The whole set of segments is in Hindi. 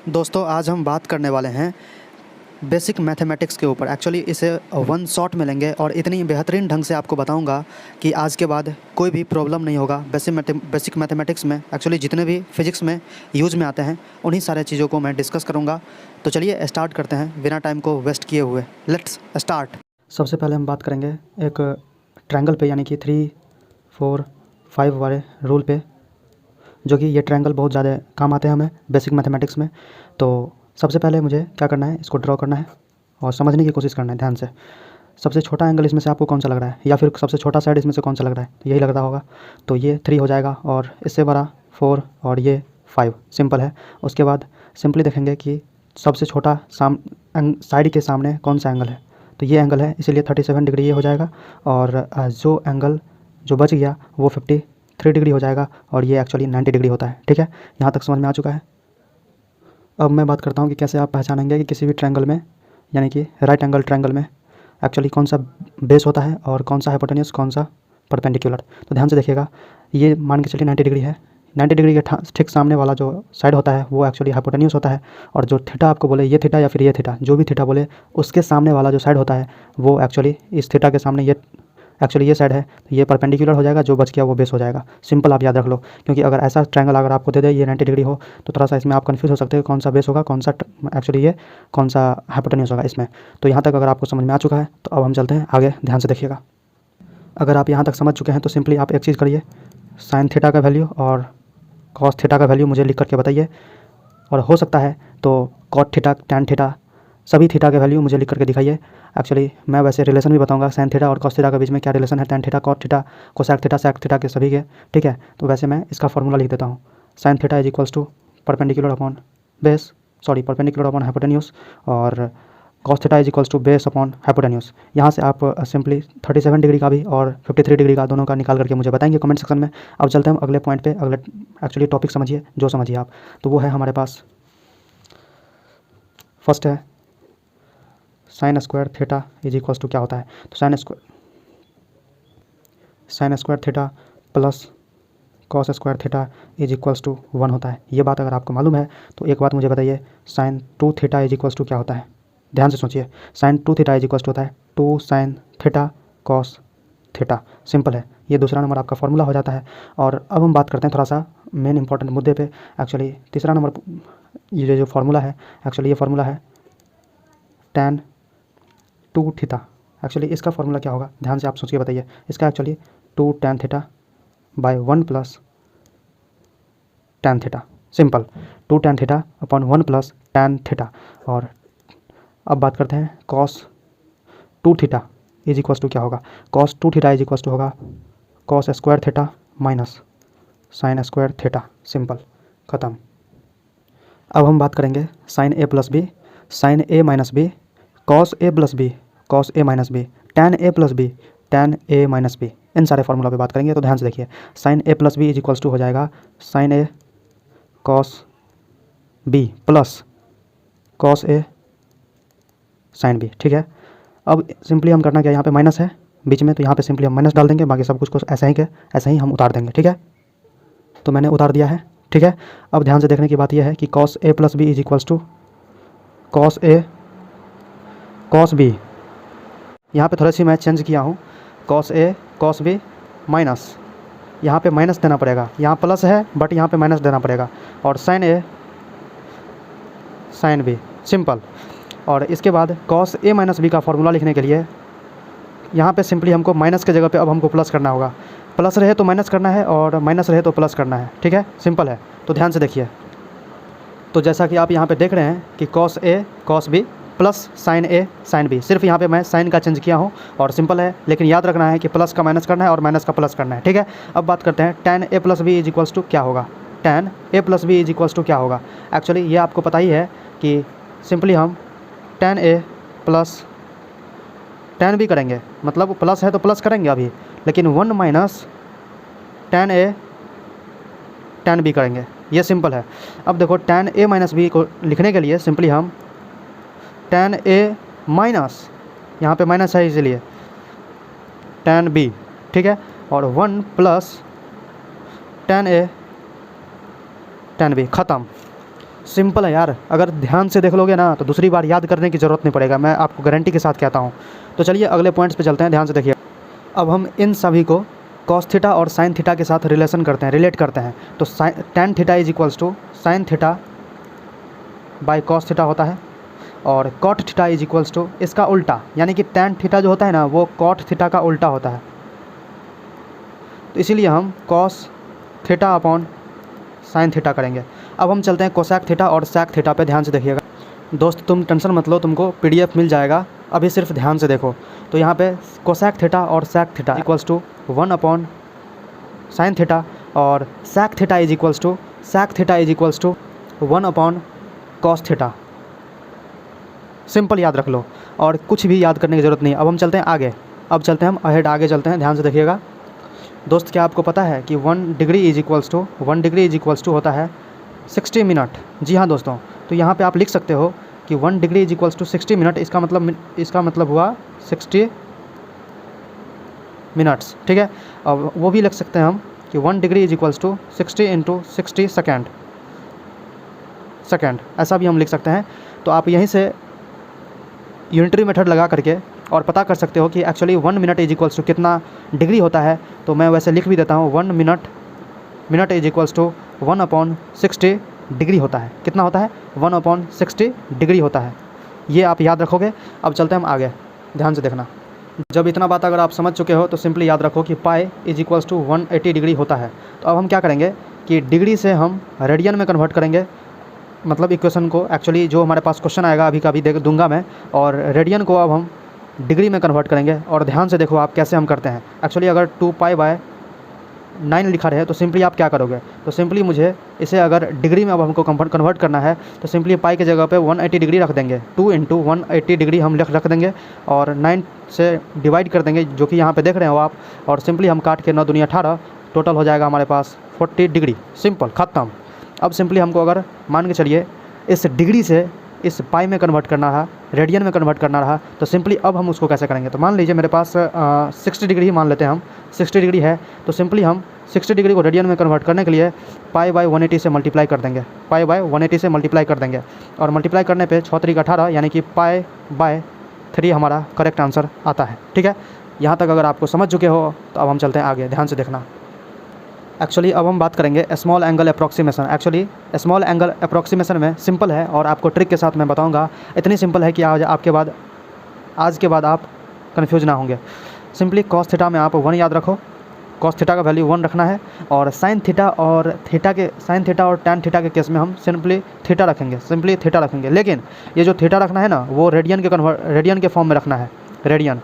दोस्तों आज हम बात करने वाले हैं बेसिक मैथमेटिक्स के ऊपर। एक्चुअली इसे वन शॉट में लेंगे और इतनी बेहतरीन ढंग से आपको बताऊंगा कि आज के बाद कोई भी प्रॉब्लम नहीं होगा। बेसिक मैथमेटिक्स में एक्चुअली जितने भी फिजिक्स में यूज में आते हैं उन्हीं सारे चीज़ों को मैं डिस्कस करूंगा। तो चलिए स्टार्ट करते हैं बिना टाइम को वेस्ट किए हुए। Let's start. सबसे पहले हम बात करेंगे एक ट्रायंगल पे, यानी कि 3, 4, 5 वाले रूल पे, जो कि ये ट्रायंगल बहुत ज़्यादा काम आते हैं हमें बेसिक मैथमेटिक्स में। तो सबसे पहले मुझे क्या करना है, इसको ड्रॉ करना है और समझने की कोशिश करना है ध्यान से। सबसे छोटा एंगल इसमें से आपको कौन सा लग रहा है, या फिर सबसे छोटा साइड इसमें से कौन सा लग रहा है, तो यही लग रहा होगा। तो ये 3 हो जाएगा और इससे बड़ा 4 और ये 5। सिंपल है। उसके बाद सिंपली देखेंगे कि सबसे छोटा साइड के सामने कौन सा एंगल है, तो ये एंगल है, इसीलिए 37 डिग्री ये हो जाएगा। और जो एंगल जो बच गया वो 53 डिग्री हो जाएगा और ये एक्चुअली 90 डिग्री होता है। ठीक है, यहाँ तक समझ में आ चुका है। अब मैं बात करता हूँ कि कैसे आप पहचानेंगे कि किसी भी ट्रायंगल में, यानी कि राइट एंगल ट्रायंगल में एक्चुअली कौन सा बेस होता है और कौन सा हाइपोटेन्यूस, कौन सा परपेंडिकुलर। तो ध्यान से देखिएगा, ये मान के चलिए 90 डिग्री है। 90 डिग्री के ठीक सामने वाला जो साइड होता है वो एक्चुअली हाइपोटेन्यूस होता है, और जो थीटा आपको बोले, ये थीटा या फिर ये थीटा, जो भी थीटा बोले, उसके सामने वाला जो साइड होता है वो एक्चुअली इस थीटा के सामने ये साइड है, तो ये परपेंडिकुलर हो जाएगा, जो बच गया वो बेस हो जाएगा। सिंपल, आप याद रख लो। क्योंकि अगर ऐसा ट्रायंगल अगर आपको दे दे ये 90 डिग्री हो, तो थोड़ा सा इसमें आप कन्फ्यूज़ हो सकते हैं कौन सा बेस होगा, कौन सा एक्चुअली ये कौन सा हाइपोटेन्यूस होगा इसमें। तो यहाँ तक अगर आपको समझ में आ चुका है तो अब हम चलते हैं आगे। ध्यान से देखिएगा, अगर आप यहाँ तक समझ चुके हैं तो सिंपली आप एक चीज़ करिए, साइन थीटा का वैल्यू और कॉस थीटा का वैल्यू मुझे लिख करके बताइए। और हो सकता है तो कॉट थीटा, टैन थीटा, सभी थीटा के वैल्यू मुझे लिख करके दिखाइए। एक्चुअली मैं वैसे रिलेशन भी बताऊंगा साइन थीटा और कॉस थीटा के बीच में क्या रिलेशन है, tan theta, cot theta, cosec theta, sec theta के सभी के। ठीक है, तो वैसे मैं इसका फॉर्मूला लिख देता हूँ। Sine theta is equals to perpendicular upon base, perpendicular upon hypotenuse, और cos theta is equals to base upon hypotenuse. यहाँ से आप सिंपली 37 डिग्री का भी और 53 डिग्री का दोनों का निकाल करके मुझे बताएंगे कमेंट सेक्शन में। अब चलते हैं हम अगले पॉइंट पे, अगले एक्चुअली टॉपिक समझिए जो समझिए आप। तो वो है हमारे पास फर्स्ट है sine square theta is equals to क्या होता है। तो sine square theta plus cos square theta is equals to 1 होता है। ये बात अगर आपको मालूम है तो एक बात मुझे बताइए, sine 2 theta is equals to क्या होता है। ध्यान से सोचिए, sine 2 theta is equals to होता है 2 sine theta cos theta. Simple है, ये दूसरा नंबर आपका फॉर्मूला हो जाता है। और अब हम बात करते हैं थोड़ा सा मेन इंपॉर्टेंट मुद्दे पे। एक्चुअली तीसरा नंबर, ये जो फार्मूला है, एक्चुअली ये फार्मूला है tan 2 थीटा। एक्चुअली इसका फॉर्मूला क्या होगा, ध्यान से आप सोच के बताइए। इसका actually 2 tan theta by 1 plus tan theta. Simple, 2 tan theta upon 1 plus tan theta. और अब बात करते हैं cos 2 theta is equals to क्या होगा। cos 2 theta is equals to होगा cos square theta minus sine square theta. Simple, ख़त्म। अब हम बात करेंगे sine A plus B, sine A minus B, cos A plus B, cos A minus B, tan A plus B, tan A minus B. इन सारे फार्मूला पे बात करेंगे। तो ध्यान से देखिए, sine A plus B is equals to हो जाएगा sine A cos B plus cos A sine B. ठीक है, अब सिंपली हम करना क्या, यहाँ पे माइनस है बीच में, तो यहाँ पे सिंपली हम माइनस डाल देंगे, बाकी सब कुछ को ऐसा ही हम उतार देंगे। ठीक है, तो मैंने उतार दिया है। ठीक है, अब ध्यान से देखने की बात यह है कि cos A plus B is equals to cos A cos B. यहाँ पे थोड़ी सी मैं चेंज किया हूँ, cos A cos B minus, यहाँ पे माइनस देना पड़ेगा, यहाँ प्लस है बट यहाँ पे माइनस देना पड़ेगा, और साइन ए साइन बी। सिंपल। और इसके बाद कॉस ए माइनस बी का फॉर्मूला लिखने के लिए यहाँ पे सिंपली हमको माइनस के जगह पे अब हमको प्लस करना होगा। प्लस रहे तो माइनस करना है और माइनस रहे तो प्लस करना है। ठीक है, सिंपल है। तो ध्यान से देखिए, तो जैसा कि आप यहाँ पे देख रहे हैं कि cos A cos B plus sign A sine B, सिर्फ यहाँ पे मैं साइन का चेंज किया हूँ और सिंपल है। लेकिन याद रखना है कि प्लस का माइनस करना है और माइनस का प्लस करना है। ठीक है, अब बात करते हैं tan A plus B is equals to क्या होगा। Tan A plus B is equals to क्या होगा। एक्चुअली ये आपको पता ही है कि सिंपली हम tan A plus tan B करेंगे, मतलब प्लस है तो प्लस करेंगे अभी, लेकिन 1 minus tan A tan B करेंगे। ये सिंपल है। अब देखो, टैन ए माइनस बी को लिखने के लिए सिंपली हम टैन ए माइनस, यहाँ पे माइनस है इसीलिए टैन बी। ठीक है, और 1 plus tan A tan B. ख़त्म। सिंपल है यार, अगर ध्यान से देख लोगे ना तो दूसरी बार याद करने की ज़रूरत नहीं पड़ेगा, मैं आपको गारंटी के साथ कहता हूँ। तो चलिए अगले पॉइंट्स पे चलते हैं, ध्यान से देखिए। अब हम इन सभी को कॉस थीटा और साइन थीटा के साथ रिलेट करते हैं। तो tan theta is equals to sine theta by cos theta होता है, और cot theta is equals to इसका उल्टा, यानी कि tan थीटा जो होता है ना वो कॉट थीटा का उल्टा होता है। तो इसीलिए हम cos theta upon sine theta करेंगे। अब हम चलते हैं कोसैक थीटा और सैक थीटा पे, ध्यान से देखिएगा। दोस्त तुम टेंशन मत लो, तुमको PDF मिल जाएगा, अभी सिर्फ ध्यान से देखो। तो यहाँ पे कोसैक थीटा और sec theta equals to 1 upon sine theta, और sec theta is equals to 1 upon cos theta. Simple याद रख लो, और कुछ भी याद करने की ज़रूरत नहीं। अब हम चलते हैं आगे, आगे चलते हैं, ध्यान से देखिएगा। दोस्त क्या आपको पता है कि 1 डिग्री इज इक्वल्स टू होता है 60 मिनट। जी हाँ दोस्तों, तो यहाँ पे आप लिख सकते हो कि 1 degree is equals to 60 minute, इसका मतलब हुआ 60 मिनट्स, ठीक है। अब वो भी लिख सकते हैं हम कि 1 degree is equals to 60 into 60 second, ऐसा भी हम लिख सकते हैं। तो आप यहीं से यूनिटरी मेथड लगा करके और पता कर सकते हो कि actually 1 minute is equals to कितना डिग्री होता है। तो मैं वैसे लिख भी देता हूँ, 1 minute is equals to 1 upon 60 degree होता है। कितना होता है? 1 अपॉन 60 डिग्री होता है। ये आप याद रखोगे। अब चलते हैं हम आगे, ध्यान से देखना। जब इतना बात अगर आप समझ चुके हो तो सिंपली याद रखो कि pi is equals to 180 degree होता है। तो अब हम क्या करेंगे कि डिग्री से हम रेडियन में कन्वर्ट करेंगे, मतलब इक्वेशन को एक्चुअली जो हमारे पास क्वेश्चन आएगा अभी का भी देख दूंगा मैं, और रेडियन को अब हम डिग्री में कन्वर्ट करेंगे। और ध्यान से देखो आप कैसे हम करते हैं। एक्चुअली अगर 2π/9 लिखा रहे तो सिंपली आप क्या करोगे, तो सिंपली मुझे इसे अगर डिग्री में अब हमको कन्वर्ट करना है तो सिंपली पाई की जगह पे 180 डिग्री रख देंगे। 2 इंटू 180 डिग्री हम रख देंगे और 9 से डिवाइड कर देंगे, जो कि यहाँ पे देख रहे हो आप। और सिंपली हम काट के 9 दूनी 18, टोटल हो जाएगा हमारे पास 40 डिग्री। सिंपल, ख़त्म। अब सिंपली हमको अगर मान के चलिए इस डिग्री से इस पाई में कन्वर्ट करना रहा, रेडियन में कन्वर्ट करना रहा, तो सिंपली अब हम उसको कैसे करेंगे। तो मान लीजिए मेरे पास 60 डिग्री ही मान लेते हैं हम, 60 डिग्री है। तो सिंपली हम 60 डिग्री को रेडियन में कन्वर्ट करने के लिए π/180 से मल्टीप्लाई कर देंगे, π/180 से मल्टीप्लाई कर देंगे। और मल्टीप्लाई करने पे 6 3 18, यानी कि π/3 हमारा करेक्ट आंसर आता है। ठीक है, यहाँ तक अगर आपको समझ चुके हो तो अब हम चलते हैं आगे, ध्यान से देखना। एक्चुअली अब हम बात करेंगे small angle approximation. Actually small angle approximation में सिंपल है और आपको ट्रिक के साथ मैं बताऊंगा। इतनी सिंपल है कि आज के बाद आप कंफ्यूज ना होंगे। सिंपली कॉस थीटा में आप 1 याद रखो, कॉस थीटा का वैल्यू 1 रखना है। और साइन थीटा और टैन थीटा के केस में हम सिंपली थीटा रखेंगे। लेकिन ये जो थीटा रखना है ना वो रेडियन के फॉर्म में रखना है, रेडियन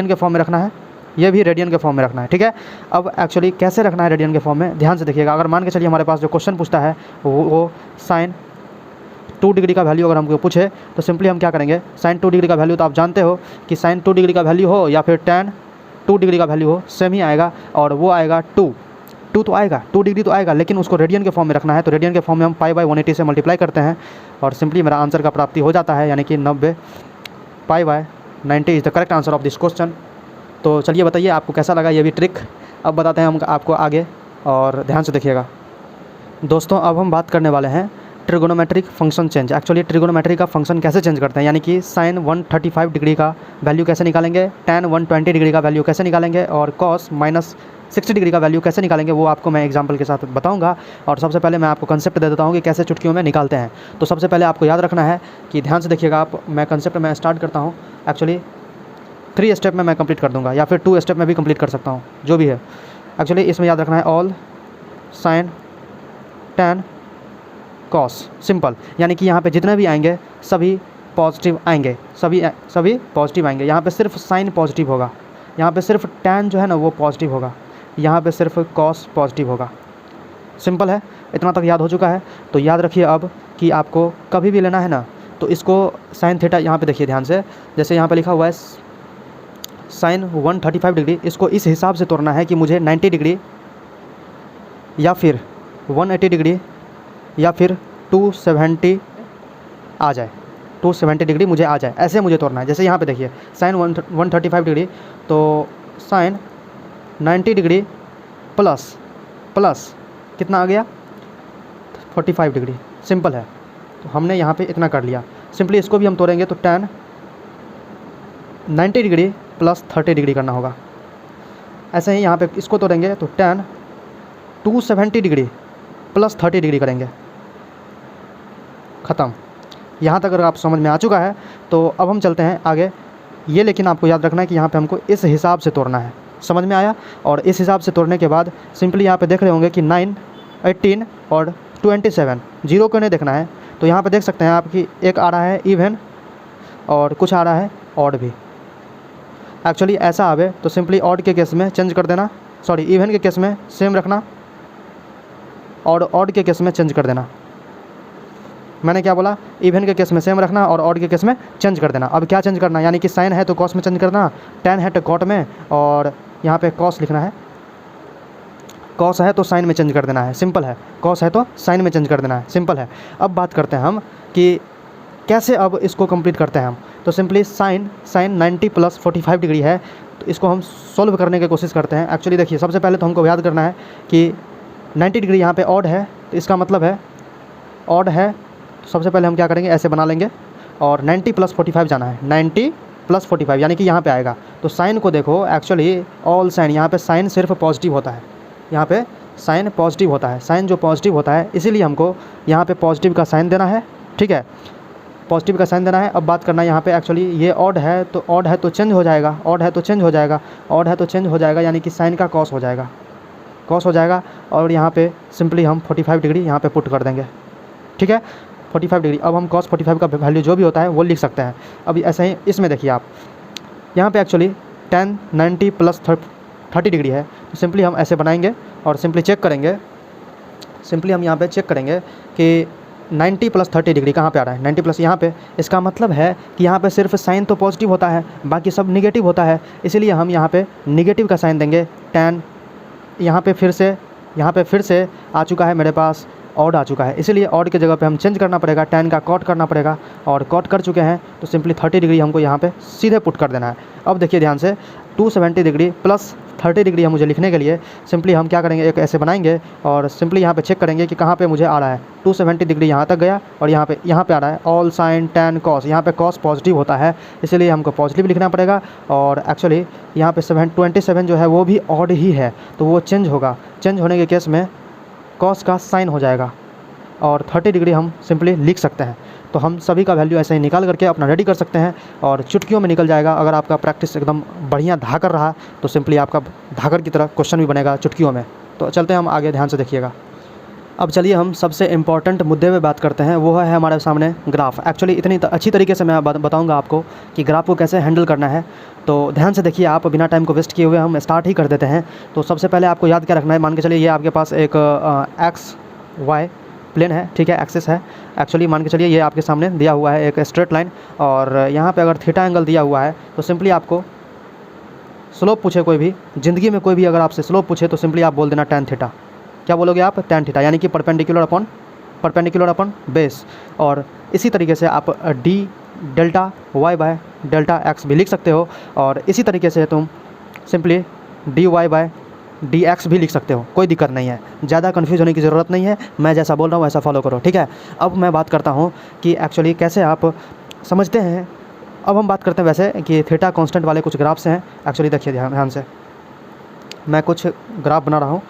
के फॉर्म में रखना है, ये भी रेडियन के फॉर्म में रखना है। ठीक है, अब एक्चुअली कैसे रखना है रेडियन के फॉर्म में, ध्यान से देखिएगा। अगर मान के चलिए हमारे पास जो क्वेश्चन पूछता है वो साइन 2 डिग्री का वैल्यू अगर हमको पूछे तो सिंपली हम क्या करेंगे, साइन 2 डिग्री का वैल्यू तो आप जानते हो कि साइन 2 डिग्री का वैल्यू हो या फिर टैन 2 डिग्री का वैल्यू हो, सेम ही आएगा। और वो आएगा 2 तो आएगा, 2 डिग्री तो आएगा, लेकिन उसको रेडियन के फॉर्म में रखना है। तो रेडियन के फॉर्म में हम π/180 से मल्टीप्लाई करते हैं और सिंपली मेरा आंसर का प्राप्ति हो जाता है, यानी कि 90 π/90 is the correct answer of this question. तो चलिए बताइए आपको कैसा लगा ये भी ट्रिक। अब बताते हैं हम आपको आगे, और ध्यान से देखिएगा दोस्तों। अब हम बात करने वाले हैं trigonometric function change. Actually trigonometry का फंक्शन कैसे चेंज करते हैं, यानी कि साइन 135 डिग्री का वैल्यू कैसे निकालेंगे, टैन 120 डिग्री का वैल्यू कैसे निकालेंगे, और कॉस -60 डिग्री का वैल्यू कैसे निकालेंगे, वो आपको मैं एग्जांपल के साथ बताऊंगा। और सबसे पहले मैं आपको कंसेप्ट दे देता हूँ कि कैसे चुटकियों में निकालते हैं। तो सबसे पहले आपको याद रखना है कि ध्यान से देखिएगा आप, मैं कंसेप्ट में स्टार्ट करता हूँ। एक्चुअली 3 स्टेप में मैं कंप्लीट कर दूंगा या फिर 2 स्टेप में भी कंप्लीट कर सकता हूँ, जो भी है। एक्चुअली इसमें याद रखना है all sign tan cos, simple. यानी कि यहाँ पे जितने भी आएंगे सभी पॉजिटिव आएंगे, सभी पॉजिटिव आएंगे। यहाँ पे सिर्फ साइन पॉजिटिव होगा, यहाँ पे सिर्फ टैन जो है ना वो पॉजिटिव होगा, यहाँ पे सिर्फ कॉस पॉजिटिव होगा। सिंपल है, इतना तक याद हो चुका है। तो याद रखिए अब कि आपको कभी भी लेना है ना तो इसको साइन थीटा, यहाँ पे देखिए ध्यान से, जैसे यहाँ पे लिखा हुआ है साइन 135 डिग्री, इसको इस हिसाब से तोड़ना है कि मुझे 90 डिग्री या फिर 180 डिग्री या फिर 270 आ जाए, 270 डिग्री मुझे आ जाए, ऐसे मुझे तोड़ना है। जैसे यहाँ पे देखिए साइन 135 डिग्री, तो साइन 90 डिग्री प्लस कितना आ गया 45 डिग्री, सिंपल है। तो हमने यहाँ पे इतना कर लिया। सिंपली इसको भी हम तोड़ेंगे तो tan 90 डिग्री प्लस 30 डिग्री करना होगा। ऐसे ही यहाँ पे इसको तोड़ेंगे तो tan 270 डिग्री प्लस 30 डिग्री करेंगे। ख़त्म। यहाँ तक अगर आप समझ में आ चुका है तो अब हम चलते हैं आगे। ये लेकिन आपको याद रखना है कि यहाँ पे हमको इस हिसाब से तोड़ना है। समझ में आया? और इस हिसाब से तोड़ने के बाद सिंपली यहाँ पे देख रहे होंगे कि 9, 18 और 27, जीरो को नहीं देखना है। तो यहाँ पे देख सकते हैं आप कि एक आ रहा है इवन और कुछ आ रहा है ऑड भी। एक्चुअली ऐसा आवे तो सिंपली ऑड के केस में चेंज कर देना, सॉरी इवन के केस में सेम रखना और ऑड के केस में चेंज कर देना। मैंने क्या बोला? इवन के केस में सेम रखना और ऑड के केस में चेंज कर देना। अब क्या चेंज करना, यानी कि साइन है तो कॉस में चेंज करना, tan है तो कॉट में, और यहाँ पे कॉस लिखना है। कॉस है तो साइन में चेंज कर देना है, सिंपल है। कॉस है तो साइन में चेंज कर देना है, सिंपल है। अब बात करते हैं हम कि कैसे अब इसको कंप्लीट करते हैं हम। तो सिंपली साइन 90 प्लस 45 डिग्री है, तो इसको हम सॉल्व करने की कोशिश करते हैं। एक्चुअली देखिए, सबसे पहले तो हमको याद करना है कि 90 डिग्री यहाँ पे ऑड है, तो इसका मतलब है ऑड है। तो सबसे पहले हम क्या करेंगे, ऐसे बना लेंगे और 90 प्लस 45 जाना है। 90 प्लस 45 यानी कि यहाँ पे आएगा। तो साइन को देखो, एक्चुअली ऑल साइन, यहाँ पे साइन सिर्फ पॉजिटिव होता है। यहाँ पे साइन पॉजिटिव होता है। साइन जो पॉजिटिव होता है, इसीलिए हमको यहाँ पे पॉजिटिव का साइन देना है। ठीक है, पॉजिटिव का साइन देना है। अब बात करना है यहाँ पे, एक्चुअली ये ऑड है तो चेंज हो जाएगा, ऑड है तो चेंज हो जाएगा, ऑड है तो चेंज हो जाएगा, यानी कि साइन का कॉस हो जाएगा, कॉस हो जाएगा। और यहाँ पे सिंपली हम 45 डिग्री यहाँ पे पुट कर देंगे। ठीक है, 45 डिग्री। अब हम cos 45 का वैल्यू जो भी होता है वो लिख सकते हैं। अभी ऐसे ही इसमें देखिए आप, यहाँ पे एक्चुअली tan 90 प्लस 30 डिग्री है, तो सिंपली हम ऐसे बनाएंगे और सिंपली चेक करेंगे। सिंपली हम यहाँ पे चेक करेंगे कि 90 प्लस 30 डिग्री कहाँ पे आ रहा है, 90 प्लस यहाँ पे। इसका मतलब है कि यहाँ पे सिर्फ साइन तो पॉजिटिव होता है, बाकी सब निगेटिव होता है, इसीलिए हम यहाँ पे निगेटिव का साइन देंगे। tan यहाँ पे फिर से आ चुका है मेरे पास, ऑड आ चुका है, इसीलिए ऑड की जगह पे हम चेंज करना पड़ेगा, tan का कॉट करना पड़ेगा, और कॉट कर चुके हैं तो सिंपली 30 डिग्री हमको यहाँ पे सीधे पुट कर देना है। अब देखिए ध्यान से, 270 डिग्री प्लस 30 डिग्री है मुझे लिखने के लिए। सिंपली हम क्या करेंगे, एक ऐसे बनाएंगे और सिंपली यहाँ पे चेक करेंगे कि कहाँ पे मुझे आ रहा है। 270 डिग्री यहाँ तक गया और यहाँ पे आ रहा है ऑल साइन tan कॉस। यहाँ पे कॉस पॉजिटिव होता है, इसीलिए हमको पॉजिटिव लिखना पड़ेगा। और एक्चुअली यहाँ पे 27 जो है वो भी ऑड ही है, तो वो चेंज होगा। चेंज होने के केस में कॉस का साइन हो जाएगा और 30 डिग्री हम सिंपली लिख सकते हैं। तो हम सभी का वैल्यू ऐसे ही निकाल करके अपना रेडी कर सकते हैं और चुटकियों में निकल जाएगा। अगर आपका प्रैक्टिस एकदम बढ़िया धाकर रहा तो सिंपली आपका धाकर की तरह क्वेश्चन भी बनेगा चुटकियों में। तो चलते हैं हम आगे, ध्यान से देखिएगा। अब चलिए हम सबसे इम्पॉर्टेंट मुद्दे पे बात करते हैं, वो है हमारे सामने ग्राफ। एक्चुअली इतनी अच्छी तरीके से मैं बताऊंगा आपको कि ग्राफ को कैसे हैंडल करना है। तो ध्यान से देखिए आप, बिना टाइम को वेस्ट किए हुए हम स्टार्ट ही कर देते हैं। तो सबसे पहले आपको याद क्या रखना है, मान के चलिए ये आपके पास एक एक्स वाई प्लेन है, ठीक है, एक्सिस है। एक्चुअली मान के चलिए ये आपके सामने दिया हुआ है एक स्ट्रेट लाइन, और यहाँ पे अगर थीटा एंगल दिया हुआ है तो सिंपली आपको स्लोप पूछे कोई भी, ज़िंदगी में कोई भी अगर आपसे स्लोप पूछे तो सिंपली आप बोल देना tan थीटा। क्या बोलोगे आप? tan थीटा, यानी कि परपेंडिकुलर अपॉन बेस। और इसी तरीके से आप d delta y bye delta x भी लिख सकते हो, और इसी तरीके से तुम सिंपली dy बाय dx भी लिख सकते हो, कोई दिक्कत नहीं है। ज़्यादा कन्फ्यूज होने की ज़रूरत नहीं है, मैं जैसा बोल रहा हूँ वैसा फॉलो करो, ठीक है। अब मैं बात करता हूँ कि एक्चुअली कैसे आप समझते हैं। अब हम बात करते हैं वैसे कि थीटा कांस्टेंट वाले कुछ ग्राफ्स हैं। एक्चुअली देखिए ध्यान से, मैं कुछ ग्राफ बना रहा हूँ।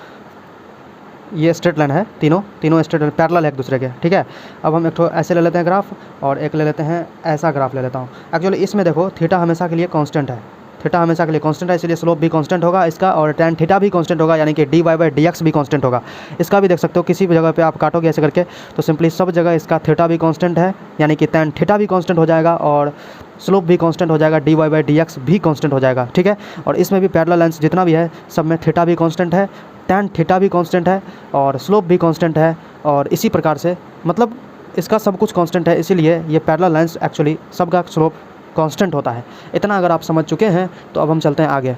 ये स्ट्रेट लाइन है, तीनों स्ट्रेट लाइन पैरेलल है एक दूसरे के, ठीक है। अब हम एक तो ऐसे ले लेते हैं ग्राफ, और एक ले लेते हैं ऐसा ग्राफ ले लेता हूँ। एक्चुअली इसमें देखो थीटा हमेशा के लिए कांस्टेंट है, थीटा हमेशा के लिए कांस्टेंट है, इसलिए स्लोप भी कांस्टेंट होगा इसका, और tan थीटा भी कांस्टेंट होगा, यानी कि dy बाई dx भी कांस्टेंट होगा। इसका भी देख सकते हो, किसी भी जगह पे आप काटोगे ऐसे करके तो सिंपली सब जगह इसका थीटा भी कांस्टेंट है, यानी कि tan थीटा भी कांस्टेंट हो जाएगा, और स्लोप भी कांस्टेंट हो जाएगा, dy बाई dx भी कांस्टेंट हो जाएगा, ठीक है। और इसमें भी पैरेलल लाइंस जितना भी है सब में थीटा भी कांस्टेंट है, tan थीटा भी कांस्टेंट है, और स्लोप भी कांस्टेंट है, और इसी प्रकार से मतलब इसका सब कुछ कांस्टेंट है, इसीलिए ये पैरेलल लाइंस एक्चुअली सबका स्लोप कांस्टेंट होता है। इतना अगर आप समझ चुके हैं तो अब हम चलते हैं आगे।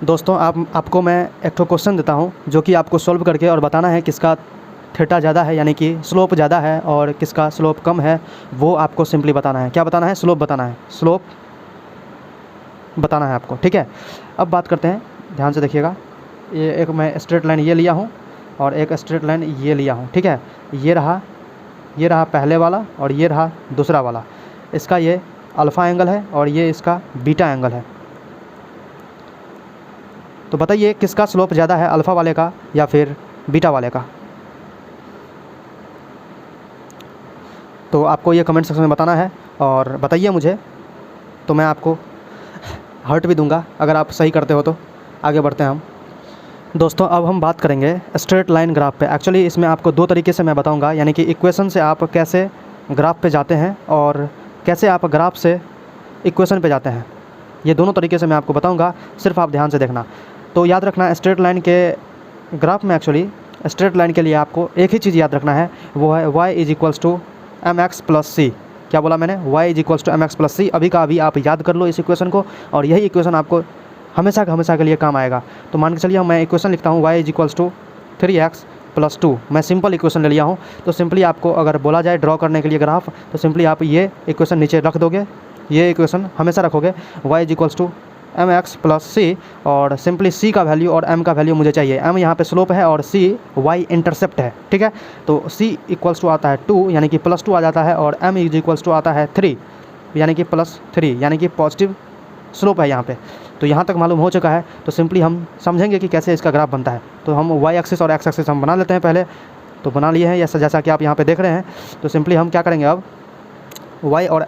दोस्तों आपको मैं एक तो क्वेश्चन देता हूं जो कि आपको सॉल्व करके और बताना है किसका थीटा ज़्यादा है, यानी कि स्लोप ज़्यादा है, और किसका स्लोप कम है, वो आपको सिंपली बताना है। क्या बताना है? स्लोप बताना है, स्लोप बताना है आपको, ठीक है। अब बात करते हैं, ध्यान से देखिएगा। ये एक मैं स्ट्रेट लाइन ये लिया हूँ, और एक स्ट्रेट लाइन ये लिया हूँ, ठीक है। ये रहा पहले वाला और ये रहा दूसरा वाला। इसका ये अल्फ़ा एंगल है और ये इसका बीटा एंगल है। तो बताइए किसका स्लोप ज़्यादा है, अल्फ़ा वाले का या फिर बीटा वाले का? तो आपको ये कमेंट सेक्शन में बताना है और बताइए मुझे, तो मैं आपको हर्ट भी दूंगा अगर आप सही करते हो। तो आगे बढ़ते हैं हम दोस्तों। अब हम बात करेंगे स्ट्रेट लाइन ग्राफ पे। एक्चुअली इसमें आपको दो तरीके से मैं बताऊंगा, यानी कि इक्वेशन से आप कैसे ग्राफ पे जाते हैं और कैसे आप ग्राफ से इक्वेशन पे जाते हैं। ये दोनों तरीके से मैं आपको बताऊंगा, सिर्फ आप ध्यान से देखना। तो याद रखना, स्ट्रेट लाइन के ग्राफ में एक्चुअली स्ट्रेट लाइन के लिए आपको एक ही चीज़ याद रखना है, वो है y is equals to M X plus C. क्या बोला मैंने? y is equals to M X plus C. अभी का अभी आप याद कर लो इस इक्वेशन को, और यही इक्वेशन आपको हमेशा के लिए काम आएगा। तो मान के चलिए मैं इक्वेशन लिखता हूँ y is equals to 3x plus 2। मैं सिंपल इक्वेशन ले लिया हूँ। तो सिंपली आपको अगर बोला जाए ड्रॉ करने के लिए ग्राफ, तो सिंपली आप ये इक्वेशन नीचे रख दोगे, ये इक्वेशन हमेशा रखोगे, y is equals to M X plus C, और सिंपली c का वैल्यू और m का वैल्यू मुझे चाहिए। m यहाँ पे स्लोप है और c y इंटरसेप्ट है, ठीक है। तो c इक्वल्स टू आता है 2 यानी कि प्लस 2 आ जाता है, और m इज इक्वल्स टू आता है 3 यानी कि प्लस 3 यानी कि पॉजिटिव स्लोप है यहाँ पे। तो यहाँ तक मालूम हो चुका है। तो सिंपली हम समझेंगे कि कैसे इसका ग्राफ बनता है। तो हम y एक्सिस और x एक्सिस हम बना लेते हैं पहले। तो बना लिए हैं जैसा कि आप यहाँ पे देख रहे हैं। तो सिंपली हम क्या करेंगे, अब y और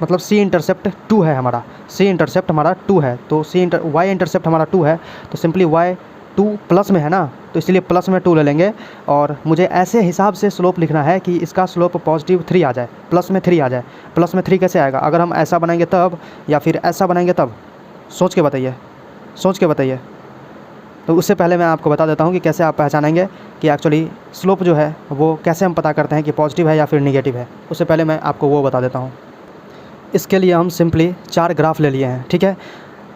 मतलब c इंटरसेप्ट 2 है हमारा, c इंटरसेप्ट हमारा 2 है। तो y इंटरसेप्ट हमारा 2 है, तो सिंपली y 2 प्लस में है ना, तो इसलिए प्लस में 2 ले लेंगे। और मुझे ऐसे हिसाब से स्लोप लिखना है कि इसका स्लोप पॉजिटिव 3 आ जाए, प्लस में 3 आ जाए। प्लस में 3 कैसे आएगा? अगर हम ऐसा बनाएंगे तब, या फिर ऐसा बनाएंगे तब? सोच के बताइए। तो उससे पहले मैं आपको बता देता हूँ कि कैसे आप पहचानेंगे कि एक्चुअली स्लोप जो है वो कैसे हम पता करते हैं कि पॉजिटिव है या फिर निगेटिव है। उससे पहले मैं आपको वो बता देता हूँ। इसके लिए हम सिंपली 4 ग्राफ ले लिए हैं, ठीक है।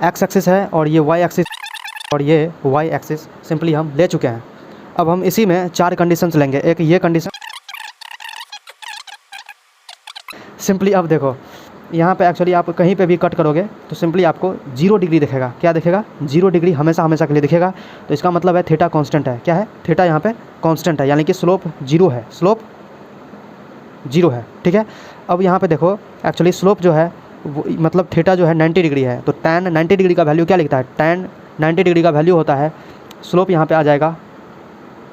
एक्स एक्सिस है और ये वाई एक्सिस और ये वाई एक्सिस सिंपली हम ले चुके हैं। अब हम इसी में 4 कंडीशंस लेंगे। एक ये कंडीशन, सिंपली अब देखो यहाँ पे एक्चुअली आप कहीं पे भी कट करोगे तो सिंपली आपको 0 डिग्री दिखेगा। क्या दिखेगा? 0 डिग्री हमेशा के लिए दिखेगा। तो इसका मतलब है थीटा कांस्टेंट है। क्या है? थीटा यहाँ पे कांस्टेंट है, यानी कि स्लोप 0 है, स्लोप 0 है, ठीक है। अब यहाँ पे देखो एक्चुअली स्लोप जो है वो मतलब थीटा जो है 90 डिग्री है। तो tan 90 डिग्री का वैल्यू क्या लिखता है? tan 90 डिग्री का वैल्यू होता है, स्लोप यहाँ पे आ जाएगा,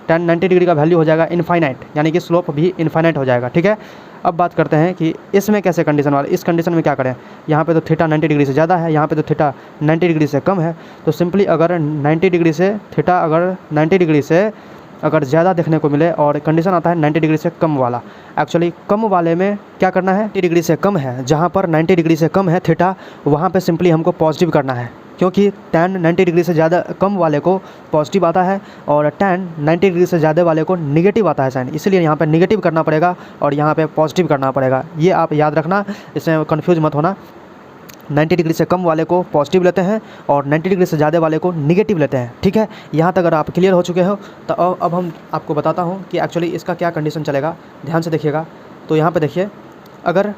tan 90 डिग्री का वैल्यू हो जाएगा इनफाइनाइट, यानी कि स्लोप भी इनफाइनाइट हो जाएगा, ठीक है। अब बात करते हैं कि इसमें कैसे कंडीशन वाले, इस कंडीशन में क्या करें। यहाँ पे तो थीटा 90 डिग्री से ज़्यादा है, यहाँ पे तो थीटा 90 डिग्री से कम है। तो सिंपली अगर 90 डिग्री से थीटा अगर 90 डिग्री से अगर ज़्यादा देखने को मिले और कंडीशन आता है 90 डिग्री से कम वाला, एक्चुअली कम वाले में क्या करना है? 90 डिग्री से कम है, जहाँ पर 90 डिग्री से कम है थीटा, वहाँ पे सिंपली हमको पॉजिटिव करना है, क्योंकि tan 90 डिग्री से ज़्यादा कम वाले को पॉजिटिव आता है और tan 90 डिग्री से ज़्यादा वाले को निगेटिव आता है साइन। इसलिए यहाँ पे निगेटिव करना पड़ेगा और यहाँ पे पॉजिटिव करना पड़ेगा। ये आप याद रखना, इसमें कन्फ्यूज मत होना। 90 डिग्री से कम वाले को पॉजिटिव लेते हैं और 90 डिग्री से ज़्यादा वाले को निगेटिव लेते हैं, ठीक है। यहाँ तक अगर आप क्लियर हो चुके हो तो अब हम आपको बताता हूँ कि एक्चुअली इसका क्या कंडीशन चलेगा। ध्यान से देखिएगा। तो यहाँ पे देखिए, अगर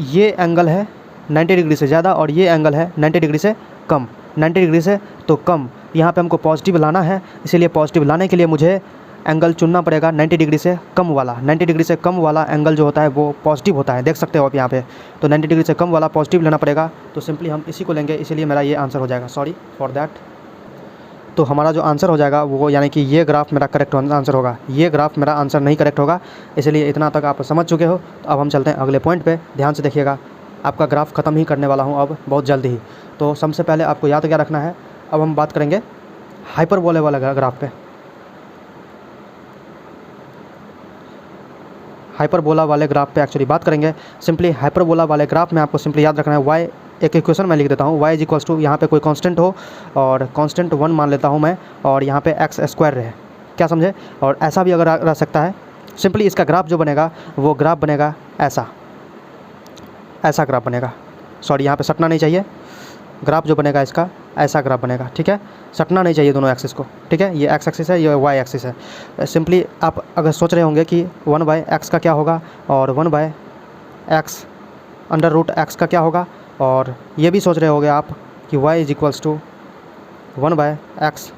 ये एंगल है 90 डिग्री से ज़्यादा और ये एंगल है 90 डिग्री से कम, 90 डिग्री से तो कम, यहाँ पे हमको पॉजिटिव लाना है। इसीलिए पॉजिटिव लाने के लिए मुझे एंगल चुनना पड़ेगा 90 डिग्री से कम वाला। 90 डिग्री से कम वाला एंगल जो होता है वो पॉजिटिव होता है, देख सकते हो आप यहाँ पे। तो 90 डिग्री से कम वाला पॉजिटिव लेना पड़ेगा। तो सिंपली हम इसी को लेंगे, इसीलिए मेरा ये आंसर हो जाएगा। Sorry for that. तो हमारा जो आंसर हो जाएगा वो, यानी कि ये ग्राफ मेरा करेक्ट आंसर होगा, ये ग्राफ मेरा आंसर नहीं करेक्ट होगा। इसलिए इतना तक आप समझ चुके हो। तो अब हम चलते हैं अगले पॉइंट पे। ध्यान से देखिएगा, आपका ग्राफ ख़त्म ही करने वाला हूँ अब बहुत जल्दी ही। तो सबसे पहले आपको याद क्या रखना है, अब हम बात करेंगे हाइपरबोला वाला ग्राफ पे। हाइपरबोला वाले ग्राफ पे एक्चुअली बात करेंगे। सिंपली हाइपरबोला वाले ग्राफ में आपको सिंपली याद रखना है y, एक इक्वेशन मैं लिख देता हूँ, y इज इक्वल्स टू, यहाँ पे कोई कांस्टेंट हो और कांस्टेंट 1 मान लेता हूँ मैं, और यहाँ पे x स्क्वायर रहे, क्या समझे। और ऐसा भी अगर रह सकता है। सिंपली इसका ग्राफ जो बनेगा वो ग्राफ बनेगा ऐसा ग्राफ बनेगा। सॉरी, यहाँ पे सटना नहीं चाहिए, ग्राफ जो बनेगा इसका ऐसा ग्राफ बनेगा, ठीक है। सटना नहीं चाहिए दोनों एक्सिस को, ठीक है। ये x एक्सिस है, ये y एक्सिस है। सिंपली आप अगर सोच रहे होंगे कि 1/x का क्या होगा और 1/x अंडर रूट x का क्या होगा, और ये भी सोच रहे होंगे आप कि y is equals to 1/x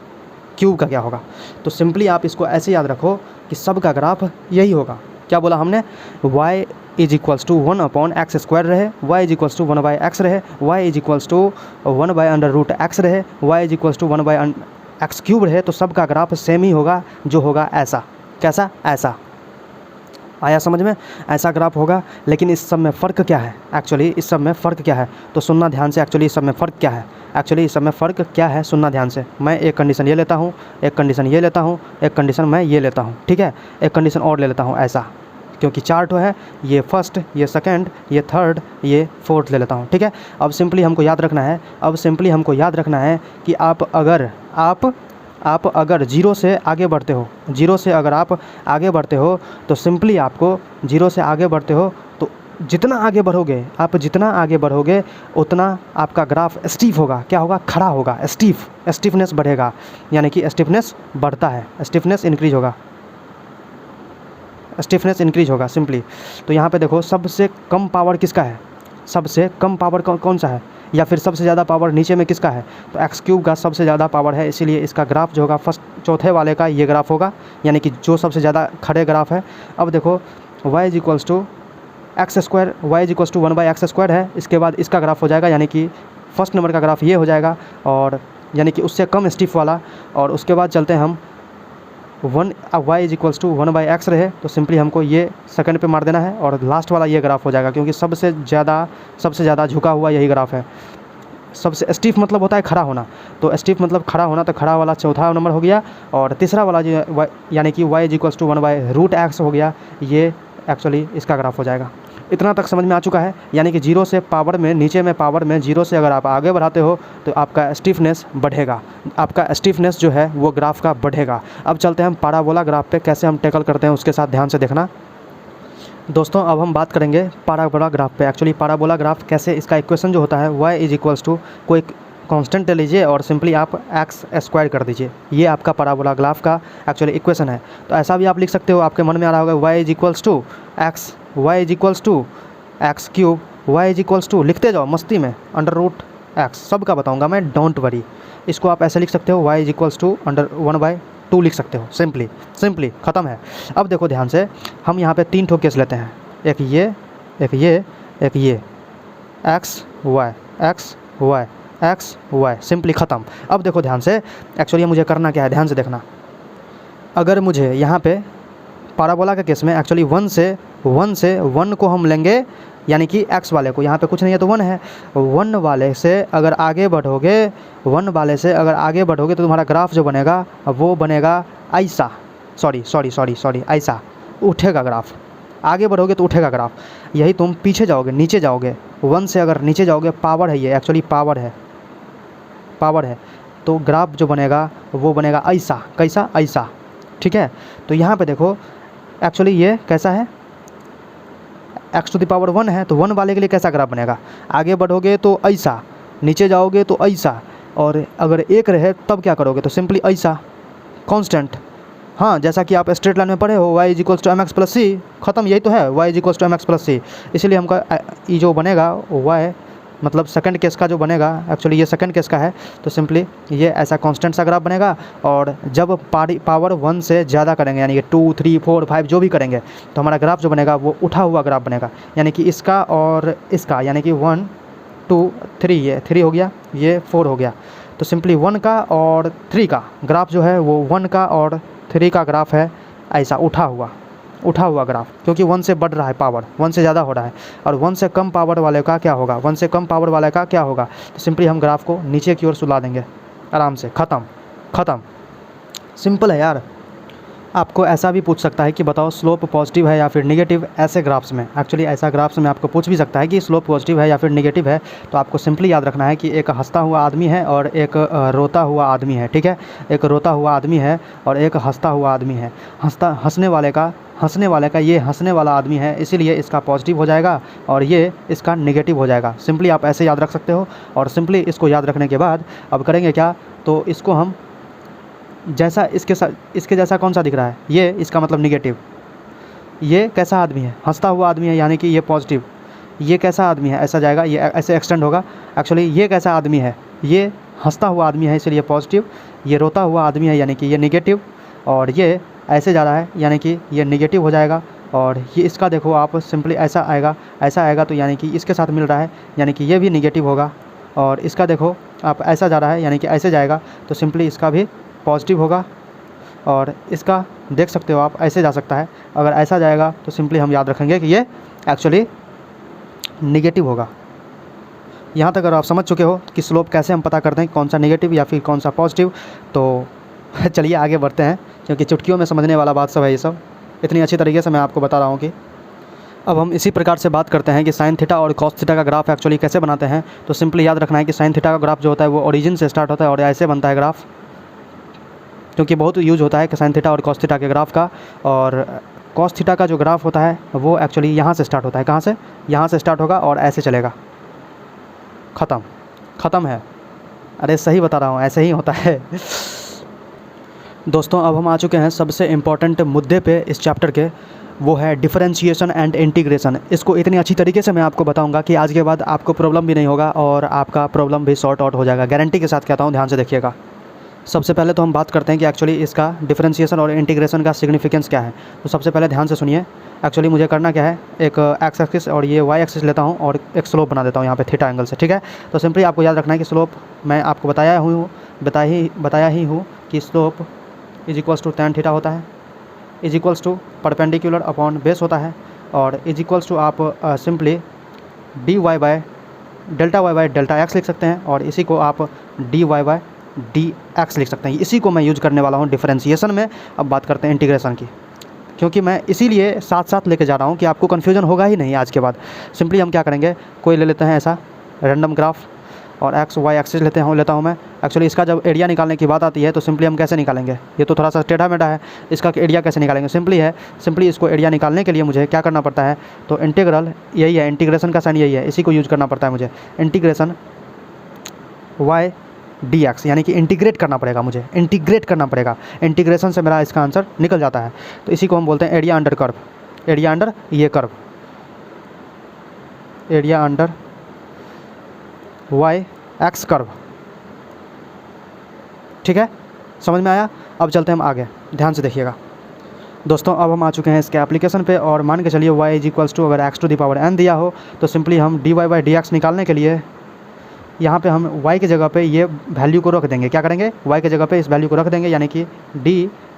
cube का क्या होगा। तो सिंपली आप इसको ऐसे याद रखो कि सब का ग्राफ यही होगा। क्या बोला हमने, y is equals to 1/x² रहे, y is equals to 1/x रहे, y is equals to 1/√x रहे, y is equals to 1/x³ रहे, तो सब का ग्राफ सेम ही होगा, जो होगा ऐसा। कैसा, ऐसा। आया समझ में, ऐसा ग्राफ होगा। लेकिन इस सब में फ़र्क क्या है, एक्चुअली इस सब में फ़र्क क्या है, तो सुनना ध्यान से। एक्चुअली इस सब में फ़र्क क्या है, एक्चुअली इस सब में फ़र्क क्या है, सुनना ध्यान से। मैं एक कंडीशन ये लेता हूँ, एक कंडीशन ये लेता हूँ, एक कंडीशन मैं ये लेता हूँ, ठीक है। एक कंडीशन और ले लेता हूँ ऐसा, क्योंकि चार्ट है, ये फर्स्ट, ये सेकंड, ये थर्ड, ये फोर्थ ले लेता हूँ, ठीक है। अब सिंपली हमको याद रखना है, अब सिंपली हमको याद रखना है कि आप अगर जीरो से आगे बढ़ते हो, जीरो से अगर आप आगे बढ़ते हो, तो सिंपली आपको जीरो से आगे बढ़ते हो, तो जितना आगे बढ़ोगे आप, जितना आगे बढ़ोगे उतना आपका ग्राफ स्टीफ होगा। क्या होगा, खड़ा होगा, स्टीफनेस बढ़ेगा, यानी कि स्टीफनेस बढ़ता है, स्टीफनेस इंक्रीज होगा, स्टीफनेस इंक्रीज होगा सिंपली। तो यहाँ पे देखो सबसे कम पावर किसका है, सबसे कम पावर कौन सा है, या फिर सबसे ज़्यादा पावर नीचे में किसका है, तो x³ का सबसे ज़्यादा पावर है, इसीलिए इसका ग्राफ जो होगा फर्स्ट चौथे वाले का ये ग्राफ होगा, यानी कि जो सबसे ज़्यादा खड़े ग्राफ है। अब देखो y is equals to x², y is equals to 1/x² है, इसके बाद इसका ग्राफ हो जाएगा, यानी कि फर्स्ट नंबर का ग्राफ ये हो जाएगा, और यानी कि उससे कम स्टीफ वाला। और उसके बाद चलते हैं हम y is equals to 1/x रहे, तो सिंपली हमको ये सेकंड पे मार देना है, और लास्ट वाला ये ग्राफ हो जाएगा, क्योंकि सबसे ज़्यादा झुका हुआ यही ग्राफ है। सबसे स्टीफ मतलब होता है खड़ा होना, तो स्टीफ मतलब खड़ा होना, तो खड़ा वाला चौथा नंबर हो गया। और तीसरा वाला जो यानी कि y is equals to 1/√x हो गया, ये एक्चुअली इसका ग्राफ हो जाएगा। इतना तक समझ में आ चुका है, यानी कि जीरो से पावर में, नीचे में पावर में जीरो से अगर आप आगे बढ़ाते हो तो आपका स्टीफनेस बढ़ेगा, आपका स्टीफनेस जो है वो ग्राफ का बढ़ेगा। अब चलते हैं हम पैराबोला ग्राफ पे कैसे हम टैकल करते हैं, उसके साथ ध्यान से देखना दोस्तों। अब हम बात करेंगे पैराबोला ग्राफ पे। एक्चुअली पैराबोला ग्राफ कैसे, इसका इक्वेशन जो होता है y इज इक्वल्स टू कोई कांस्टेंट ले लीजिए और सिंपली आप x² कर दीजिए, ये आपका पैराबोला ग्राफ का एक्चुअली इक्वेशन है। तो ऐसा भी आप लिख सकते हो, आपके मन में आ रहा होगा y is equals to x, y is equals to x³, y is equals to, लिखते जाओ मस्ती में, √x, सब का बताऊँगा मैं, डोंट वरी। इसको आप ऐसे लिख सकते हो, y इज इक्वल्स टू √1/2 लिख सकते हो, सिंपली ख़त्म है। अब देखो ध्यान से, हम यहाँ पे 3 ठो केस लेते हैं, एक ये, एक ये, एक ये, x y x y x y, simply ख़त्म। अब देखो ध्यान से, एक्चुअली मुझे करना क्या है, ध्यान से देखना। अगर मुझे यहाँ पे पैराबोला के केस में एक्चुअली 1 से 1 को हम लेंगे, यानी कि x वाले को, यहाँ पे कुछ नहीं है तो 1 है, 1 वाले से अगर आगे बढ़ोगे, 1 वाले से अगर आगे बढ़ोगे तो तुम्हारा ग्राफ जो बनेगा वो बनेगा ऐसा, सॉरी ऐसा उठेगा ग्राफ। आगे बढ़ोगे तो उठेगा ग्राफ। यही तुम पीछे जाओगे, नीचे जाओगे, 1 से अगर नीचे जाओगे, पावर है ये, एक्चुअली पावर है, तो ग्राफ जो बनेगा वो बनेगा ऐसा, कैसा, ऐसा, ठीक है। तो यहाँ पे देखो एक्चुअली ये कैसा है, x⁻1 है, तो 1 वाले के लिए कैसा ग्राफ बनेगा, आगे बढ़ोगे तो ऐसा, नीचे जाओगे तो ऐसा, और अगर 1 रहे तब क्या करोगे, तो सिंपली ऐसा, कांस्टेंट। हाँ, जैसा कि आप स्ट्रेट लाइन में पढ़े हो, y is equals to mx plus c, ख़त्म, यही तो है, y is equals to mx plus c। इसलिए हमका ये जो बनेगा y मतलब सेकंड केस का जो बनेगा, एक्चुअली ये सेकंड केस का है, तो सिंपली ये ऐसा कांस्टेंट सा ग्राफ बनेगा। और जब पावर 1 से ज़्यादा करेंगे, यानी कि 2, 3, 4, 5 जो भी करेंगे, तो हमारा ग्राफ जो बनेगा वो उठा हुआ ग्राफ बनेगा, यानी कि इसका और इसका, यानी कि 1 2 3, ये 3 हो गया, ये 4 हो गया। तो सिंपली 1 का और 3 का ग्राफ जो है वो 1 का और 3 का ग्राफ है ऐसा उठा हुआ ग्राफ, क्योंकि 1 से बढ़ रहा है पावर, 1 से ज़्यादा हो रहा है। और 1 से कम पावर वाले का क्या होगा, 1 से कम पावर वाले का क्या होगा, तो सिंपली हम ग्राफ को नीचे की ओर सुला देंगे आराम से, ख़त्म। सिंपल है यार। आपको ऐसा भी पूछ सकता है कि बताओ स्लोप पॉजिटिव है या फिर नेगेटिव, ऐसे ग्राफ्स में, एक्चुअली ऐसा ग्राफ्स में आपको पूछ भी सकता है कि स्लोप पॉजिटिव है या फिर नेगेटिव है। तो आपको सिंपली याद रखना है कि एक हंसता हुआ आदमी है और एक रोता हुआ आदमी है, ठीक है। एक रोता हुआ आदमी है और एक हंसता हुआ आदमी है। हंसने वाले का ये हंसने वाला आदमी है, इसीलिए इसका पॉजिटिव हो जाएगा और ये इसका नेगेटिव हो जाएगा। सिंपली आप ऐसे याद रख सकते हो। और सिंपली इसको याद रखने के बाद अब करेंगे क्या, तो इसको हम जैसा इसके जैसा कौन सा दिख रहा है, ये इसका मतलब नेगेटिव। ये कैसा आदमी है, हंसता हुआ आदमी है, यानी कि ये पॉजिटिव। ये कैसा आदमी है, ऐसा जाएगा, ये ऐसे एक्सटेंड होगा। एक्चुअली ये कैसा आदमी है, ये हंसता हुआ आदमी है इसलिए पॉजिटिव, ये रोता हुआ आदमी है यानी कि ये निगेटिव, और ये ऐसे जा रहा है यानी कि ये निगेटिव हो जाएगा। और ये इसका देखो आप सिंपली ऐसा आएगा तो यानी कि इसके साथ मिल रहा है यानी कि ये भी निगेटिव होगा। और इसका देखो आप ऐसा जा रहा है यानी कि ऐसे जाएगा तो सिंपली इसका भी पॉजिटिव होगा। और इसका देख सकते हो आप ऐसे जा सकता है, अगर ऐसा जाएगा तो सिंपली हम याद रखेंगे कि ये एक्चुअली निगेटिव होगा। यहाँ तक अगर आप समझ चुके हो कि स्लोप कैसे हम पता करते हैं कौन सा नेगेटिव या फिर कौन सा पॉजिटिव, तो चलिए आगे बढ़ते हैं, क्योंकि चुटकियों में समझने वाला बात सब है ये सब। इतनी अच्छी तरीके से मैं आपको बता रहा हूँ कि अब हम इसी प्रकार से बात करते हैं कि साइन थीटा और कॉस थीटा का ग्राफ एक्चुअली कैसे बनाते हैं। तो सिंपली याद रखना है कि साइन थीटा का ग्राफ जो होता है वो ओरिजिन से स्टार्ट होता है और ऐसे बनता है ग्राफ, क्योंकि बहुत यूज होता है कि साइन थीटा और कॉस थीटा के ग्राफ का। और कॉस थीटा का जो ग्राफ होता है वो एक्चुअली यहाँ से स्टार्ट होता है। कहाँ से? यहाँ से स्टार्ट होगा और ऐसे चलेगा, ख़त्म है। अरे सही बता रहा हूँ, ऐसे ही होता है। दोस्तों अब हम आ चुके हैं सबसे इम्पॉर्टेंट मुद्दे पे इस चैप्टर के, वो है डिफरेंशिएशन एंड इंटीग्रेशन। इसको इतनी अच्छी तरीके से मैं आपको बताऊंगा कि आज के बाद आपको प्रॉब्लम भी नहीं होगा और आपका प्रॉब्लम भी सॉर्ट आउट हो जाएगा, गारंटी के साथ कहता हूँ, ध्यान से देखिएगा। सबसे पहले तो हम बात करते हैं कि एक्चुअली इसका डिफरेंशिएशन और इंटीग्रेशन का सिग्निफिकेंस क्या है। तो सबसे पहले ध्यान से सुनिए, एक्चुअली मुझे करना क्या है, एक एक्स एक्सिस और ये वाई एक्सिस लेता हूँ और एक स्लोप बना देता हूँ यहाँ पे थीटा एंगल से, ठीक है। तो सिंपली आपको याद रखना है कि स्लोप मैं आपको बताया ही हूँ कि slope is equals to tan theta होता है, is equals to perpendicular upon base होता है, और इज इक्वल्स टू आप simply dy by delta x लिख सकते हैं, और इसी को आप dy बाय dx लिख सकते हैं। इसी को मैं यूज करने वाला हूँ डिफरेंशिएशन में। अब बात करते हैं इंटीग्रेशन की, क्योंकि मैं इसीलिए साथ साथ लेके जा रहा हूँ कि आपको कन्फ्यूजन होगा ही नहीं आज के बाद। सिंपली हम क्या करेंगे, कोई ले लेते हैं ऐसा रैंडम ग्राफ और एक्स वाई एक्सिस लेता हूँ मैं। एक्चुअली इसका जब एरिया निकालने की बात आती है तो सिंपली हम कैसे निकालेंगे, ये तो थोड़ा सा टेढ़ा मेढ़ा है, इसका एरिया कैसे निकालेंगे, सिंपली इसको एरिया निकालने के लिए मुझे क्या करना पड़ता है, तो इंटीग्रल यही है, इंटीग्रेशन का साइन यही है, इसी को यूज करना पड़ता है मुझे, इंटीग्रेशन वाई डी एक्स, यानी कि इंटीग्रेट करना पड़ेगा मुझे, इंटीग्रेशन से मेरा इसका आंसर निकल जाता है। तो इसी को हम बोलते हैं area under curve, area under ये curve, area under Y X curve, ठीक है, समझ में आया। अब चलते हैं हम आगे, ध्यान से देखिएगा दोस्तों। अब हम आ चुके हैं इसके एप्लीकेशन पे, और मान के चलिए y इज इक्वल्स टू अगर x to the power n दिया हो तो सिंपली हम dy बाई डी एक्स निकालने के लिए यहाँ पे हम y की जगह पे ये वैल्यू को रख देंगे। क्या करेंगे, y की जगह पे इस वैल्यू को रख देंगे, यानी कि d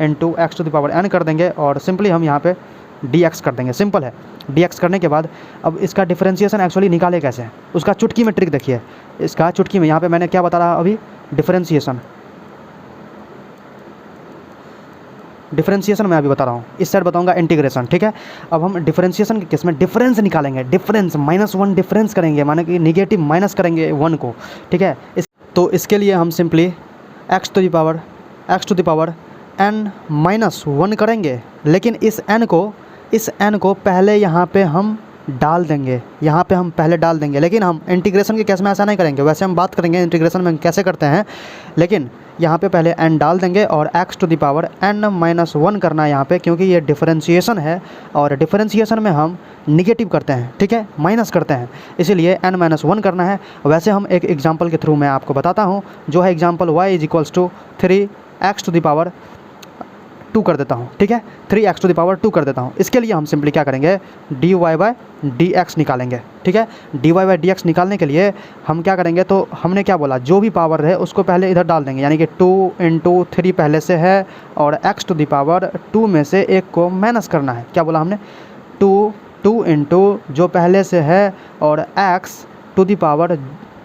into x to the power n कर देंगे, और सिंपली हम यहाँ पे dx कर देंगे। सिंपल है। dx करने के बाद अब इसका डिफरेंशिएशन एक्चुअली निकाले कैसे, उसका चुटकी में ट्रिक देखिए। इसका चुटकी में यहाँ पे मैंने क्या बता रहा अभी, डिफरेंशिएशन मैं अभी बता रहा हूँ, इस साइड बताऊंगा इंटीग्रेशन, ठीक है। अब हम डिफरेंशिएशन के केस में डिफरेंस निकालेंगे, डिफरेंस -1 डिफरेंस करेंगे, माने कि निगेटिव माइनस करेंगे 1 को, ठीक है। तो इसके लिए हम simply x to the power n-1 करेंगे, लेकिन इस n को पहले यहाँ पे हम डाल देंगे, लेकिन हम इंटीग्रेशन के केस में ऐसा नहीं करेंगे। वैसे हम बात करेंगे इंटीग्रेशन में कैसे करते हैं, लेकिन यहाँ पे पहले n डाल देंगे और x to the power n-1 करना है यहाँ पे, क्योंकि ये डिफरेंशिएशन है और डिफरेंशिएशन में हम निगेटिव करते हैं, ठीक है, माइनस करते हैं, इसीलिए n-1 करना है। वैसे हम एक एग्जांपल के थ्रू मैं आपको बताता हूँ, जो है example y is equals to 3x to the power 2 कर देता हूँ, ठीक है, 3x टू द पावर 2 कर देता हूँ। इसके लिए हम सिंपली क्या करेंगे, dy बाई dx निकालेंगे, ठीक है। dy बाई dx निकालने के लिए हम क्या करेंगे, तो हमने क्या बोला, जो भी पावर है उसको पहले इधर डाल देंगे, यानी कि 2 इंटू 3 पहले से है और x टू द पावर 2 में से एक को माइनस करना है। क्या बोला हमने, 2 इंटू जो पहले से है और x टू द पावर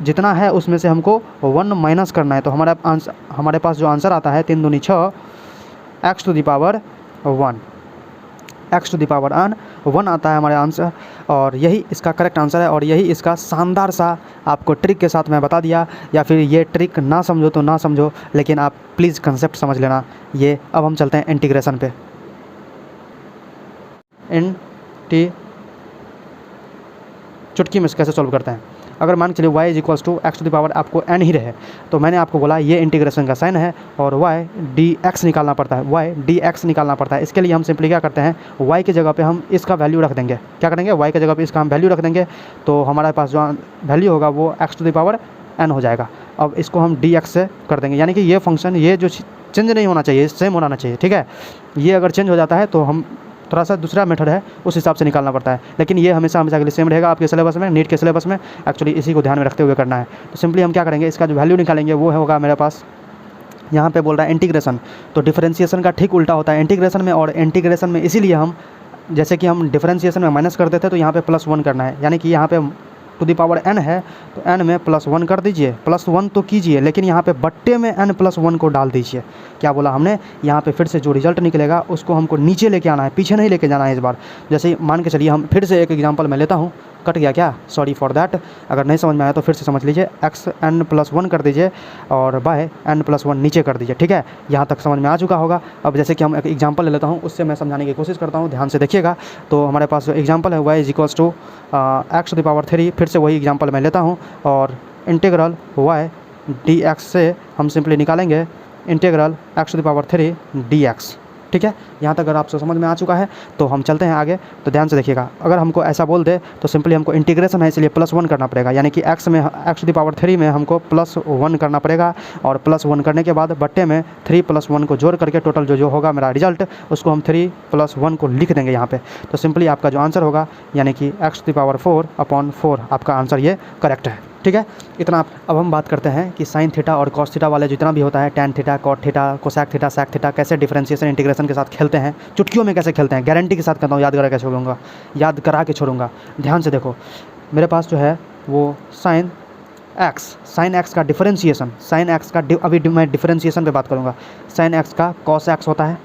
जितना है उसमें से हमको 1 माइनस करना है। तो हमारे पास जो आंसर आता है 3 दूनी 6, x to the power 1, x to the power 1 आता है हमारे आंसर, और यही इसका करेक्ट आंसर है। और यही इसका शानदार सा आपको ट्रिक के साथ मैं बता दिया, या फिर ये ट्रिक ना समझो तो ना समझो, लेकिन आप प्लीज़ कंसेप्ट समझ लेना ये। अब हम चलते हैं इंटीग्रेशन पे। चुटकी में कैसे सॉल्व करते हैं। अगर मान के चलिए y is equals to x to the power आपको n ही रहे, तो मैंने आपको बोला ये इंटीग्रेशन का साइन है और y dx निकालना पड़ता है, इसके लिए हम सिंपली क्या करते हैं, y की जगह पे हम इसका वैल्यू रख देंगे। क्या करेंगे, y की जगह पे इसका हम वैल्यू रख देंगे, तो हमारे पास जो वैल्यू होगा वो x to the power n हो जाएगा। अब इसको हम dx से कर देंगे, यानी कि ये फंक्शन ये जो चेंज नहीं होना चाहिए, सेम होना चाहिए, ठीक है। ये अगर चेंज हो जाता है तो हम थोड़ा सा दूसरा मेथड है उस हिसाब से निकालना पड़ता है, लेकिन ये हमेशा हमेशा के लिए सेम रहेगा आपके सिलेबस में, नीट के सिलेबस में। एक्चुअली इसी को ध्यान में रखते हुए करना है। तो सिंपली हम क्या करेंगे, इसका जो वैल्यू निकालेंगे वो होगा मेरे पास, यहाँ पे बोल रहा है इंटीग्रेशन, तो डिफरेंशिएशन का ठीक उल्टा होता है इंटीग्रेशन में। और इंटीग्रेशन में इसीलिए हम, जैसे कि हम डिफरेंशिएशन में माइनस करते थे तो यहाँ पे +1 करना है, यानी कि यहाँ पे टू दी पावर n है तो n में +1 कर दीजिए, +1 तो कीजिए, लेकिन यहाँ पे बट्टे में n+1 को डाल दीजिए। क्या बोला हमने, यहाँ पे फिर से जो रिजल्ट निकलेगा उसको हमको नीचे लेके आना है, पीछे नहीं लेके जाना है इस बार। जैसे मान के चलिए, हम फिर से एक एग्जांपल मैं लेता हूँ, कट गया क्या, सॉरी फॉर दैट, अगर नहीं समझ में आया तो फिर से समझ लीजिए। x n+1 कर दीजिए और बाय n+1 नीचे कर दीजिए, ठीक है। यहाँ तक समझ में आ चुका होगा। अब जैसे कि हम एक एग्जांपल ले लेता हूँ, उससे मैं समझाने की कोशिश करता हूँ, ध्यान से देखिएगा। तो हमारे पास जो एग्जांपल है y = x⁻3, फिर से वही एग्जांपल मैं लेता हूँ, और इंटीग्रल y dx से हम सिंपली निकालेंगे इंटीग्रल x⁻3 dx, ठीक है। यहाँ तक अगर आपसे समझ में आ चुका है तो हम चलते हैं आगे। तो ध्यान से देखिएगा, अगर हमको ऐसा बोल दे तो सिंपली हमको इंटीग्रेशन है इसलिए +1 करना पड़ेगा, यानी कि x⁻3 में हमको +1 करना पड़ेगा, और +1 करने के बाद बट्टे में 3 + 1 को जोड़ करके टोटल जो होगा मेरा रिजल्ट, उसको हम 3 + 1 को लिख देंगे यहाँ पे। तो सिंपली आपका जो आंसर होगा, यानी कि x⁴/4 आपका आंसर ये करेक्ट है, ठीक है। इतना। अब हम बात करते हैं कि साइन थीटा और कॉस थीटा वाले जितना भी होता है, tan theta, cot theta, cosec theta, sec theta, कैसे डिफरेंशिएशन इंटीग्रेशन के साथ खेलते हैं, चुटकियों में कैसे खेलते हैं, गारंटी के साथ कहता हूँ, याद करा के छोड़ूंगा। ध्यान से देखो, मेरे पास जो है वो साइन एक्स का डिफरेंशिएशन, अभी मैं डिफरेंशिएशन पे बात करूँगा। साइन एक्स का कॉस एक्स होता है,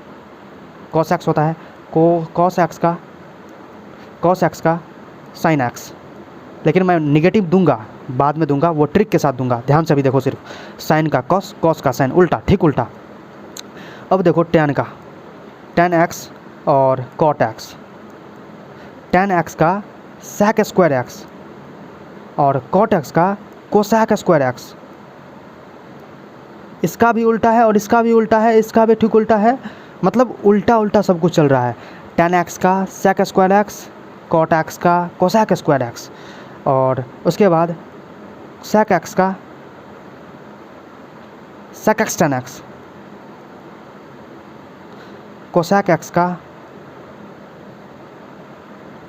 कॉस एक्स का साइन एक्स, लेकिन मैं निगेटिव दूंगा, बाद में दूंगा, वो ट्रिक के साथ दूंगा। ध्यान से अभी देखो, सिर्फ साइन का कॉस, कॉस का साइन, उल्टा, ठीक उल्टा। अब देखो टैन का, टैन एक्स और कॉट एक्स, टैन एक्स का सेक स्क्वायर एक्स और कॉट एक्स का कोसेक स्क्वायर एक्स। इसका भी उल्टा है और इसका भी उल्टा है, इसका भी ठीक उल्टा है, मतलब उल्टा उल्टा सब कुछ चल रहा है। टैन एक्स का sec square X, cot X का कोसेक स्क्वायर एक्स, और उसके बाद सेक एक्स का sec X tan x, cosec X का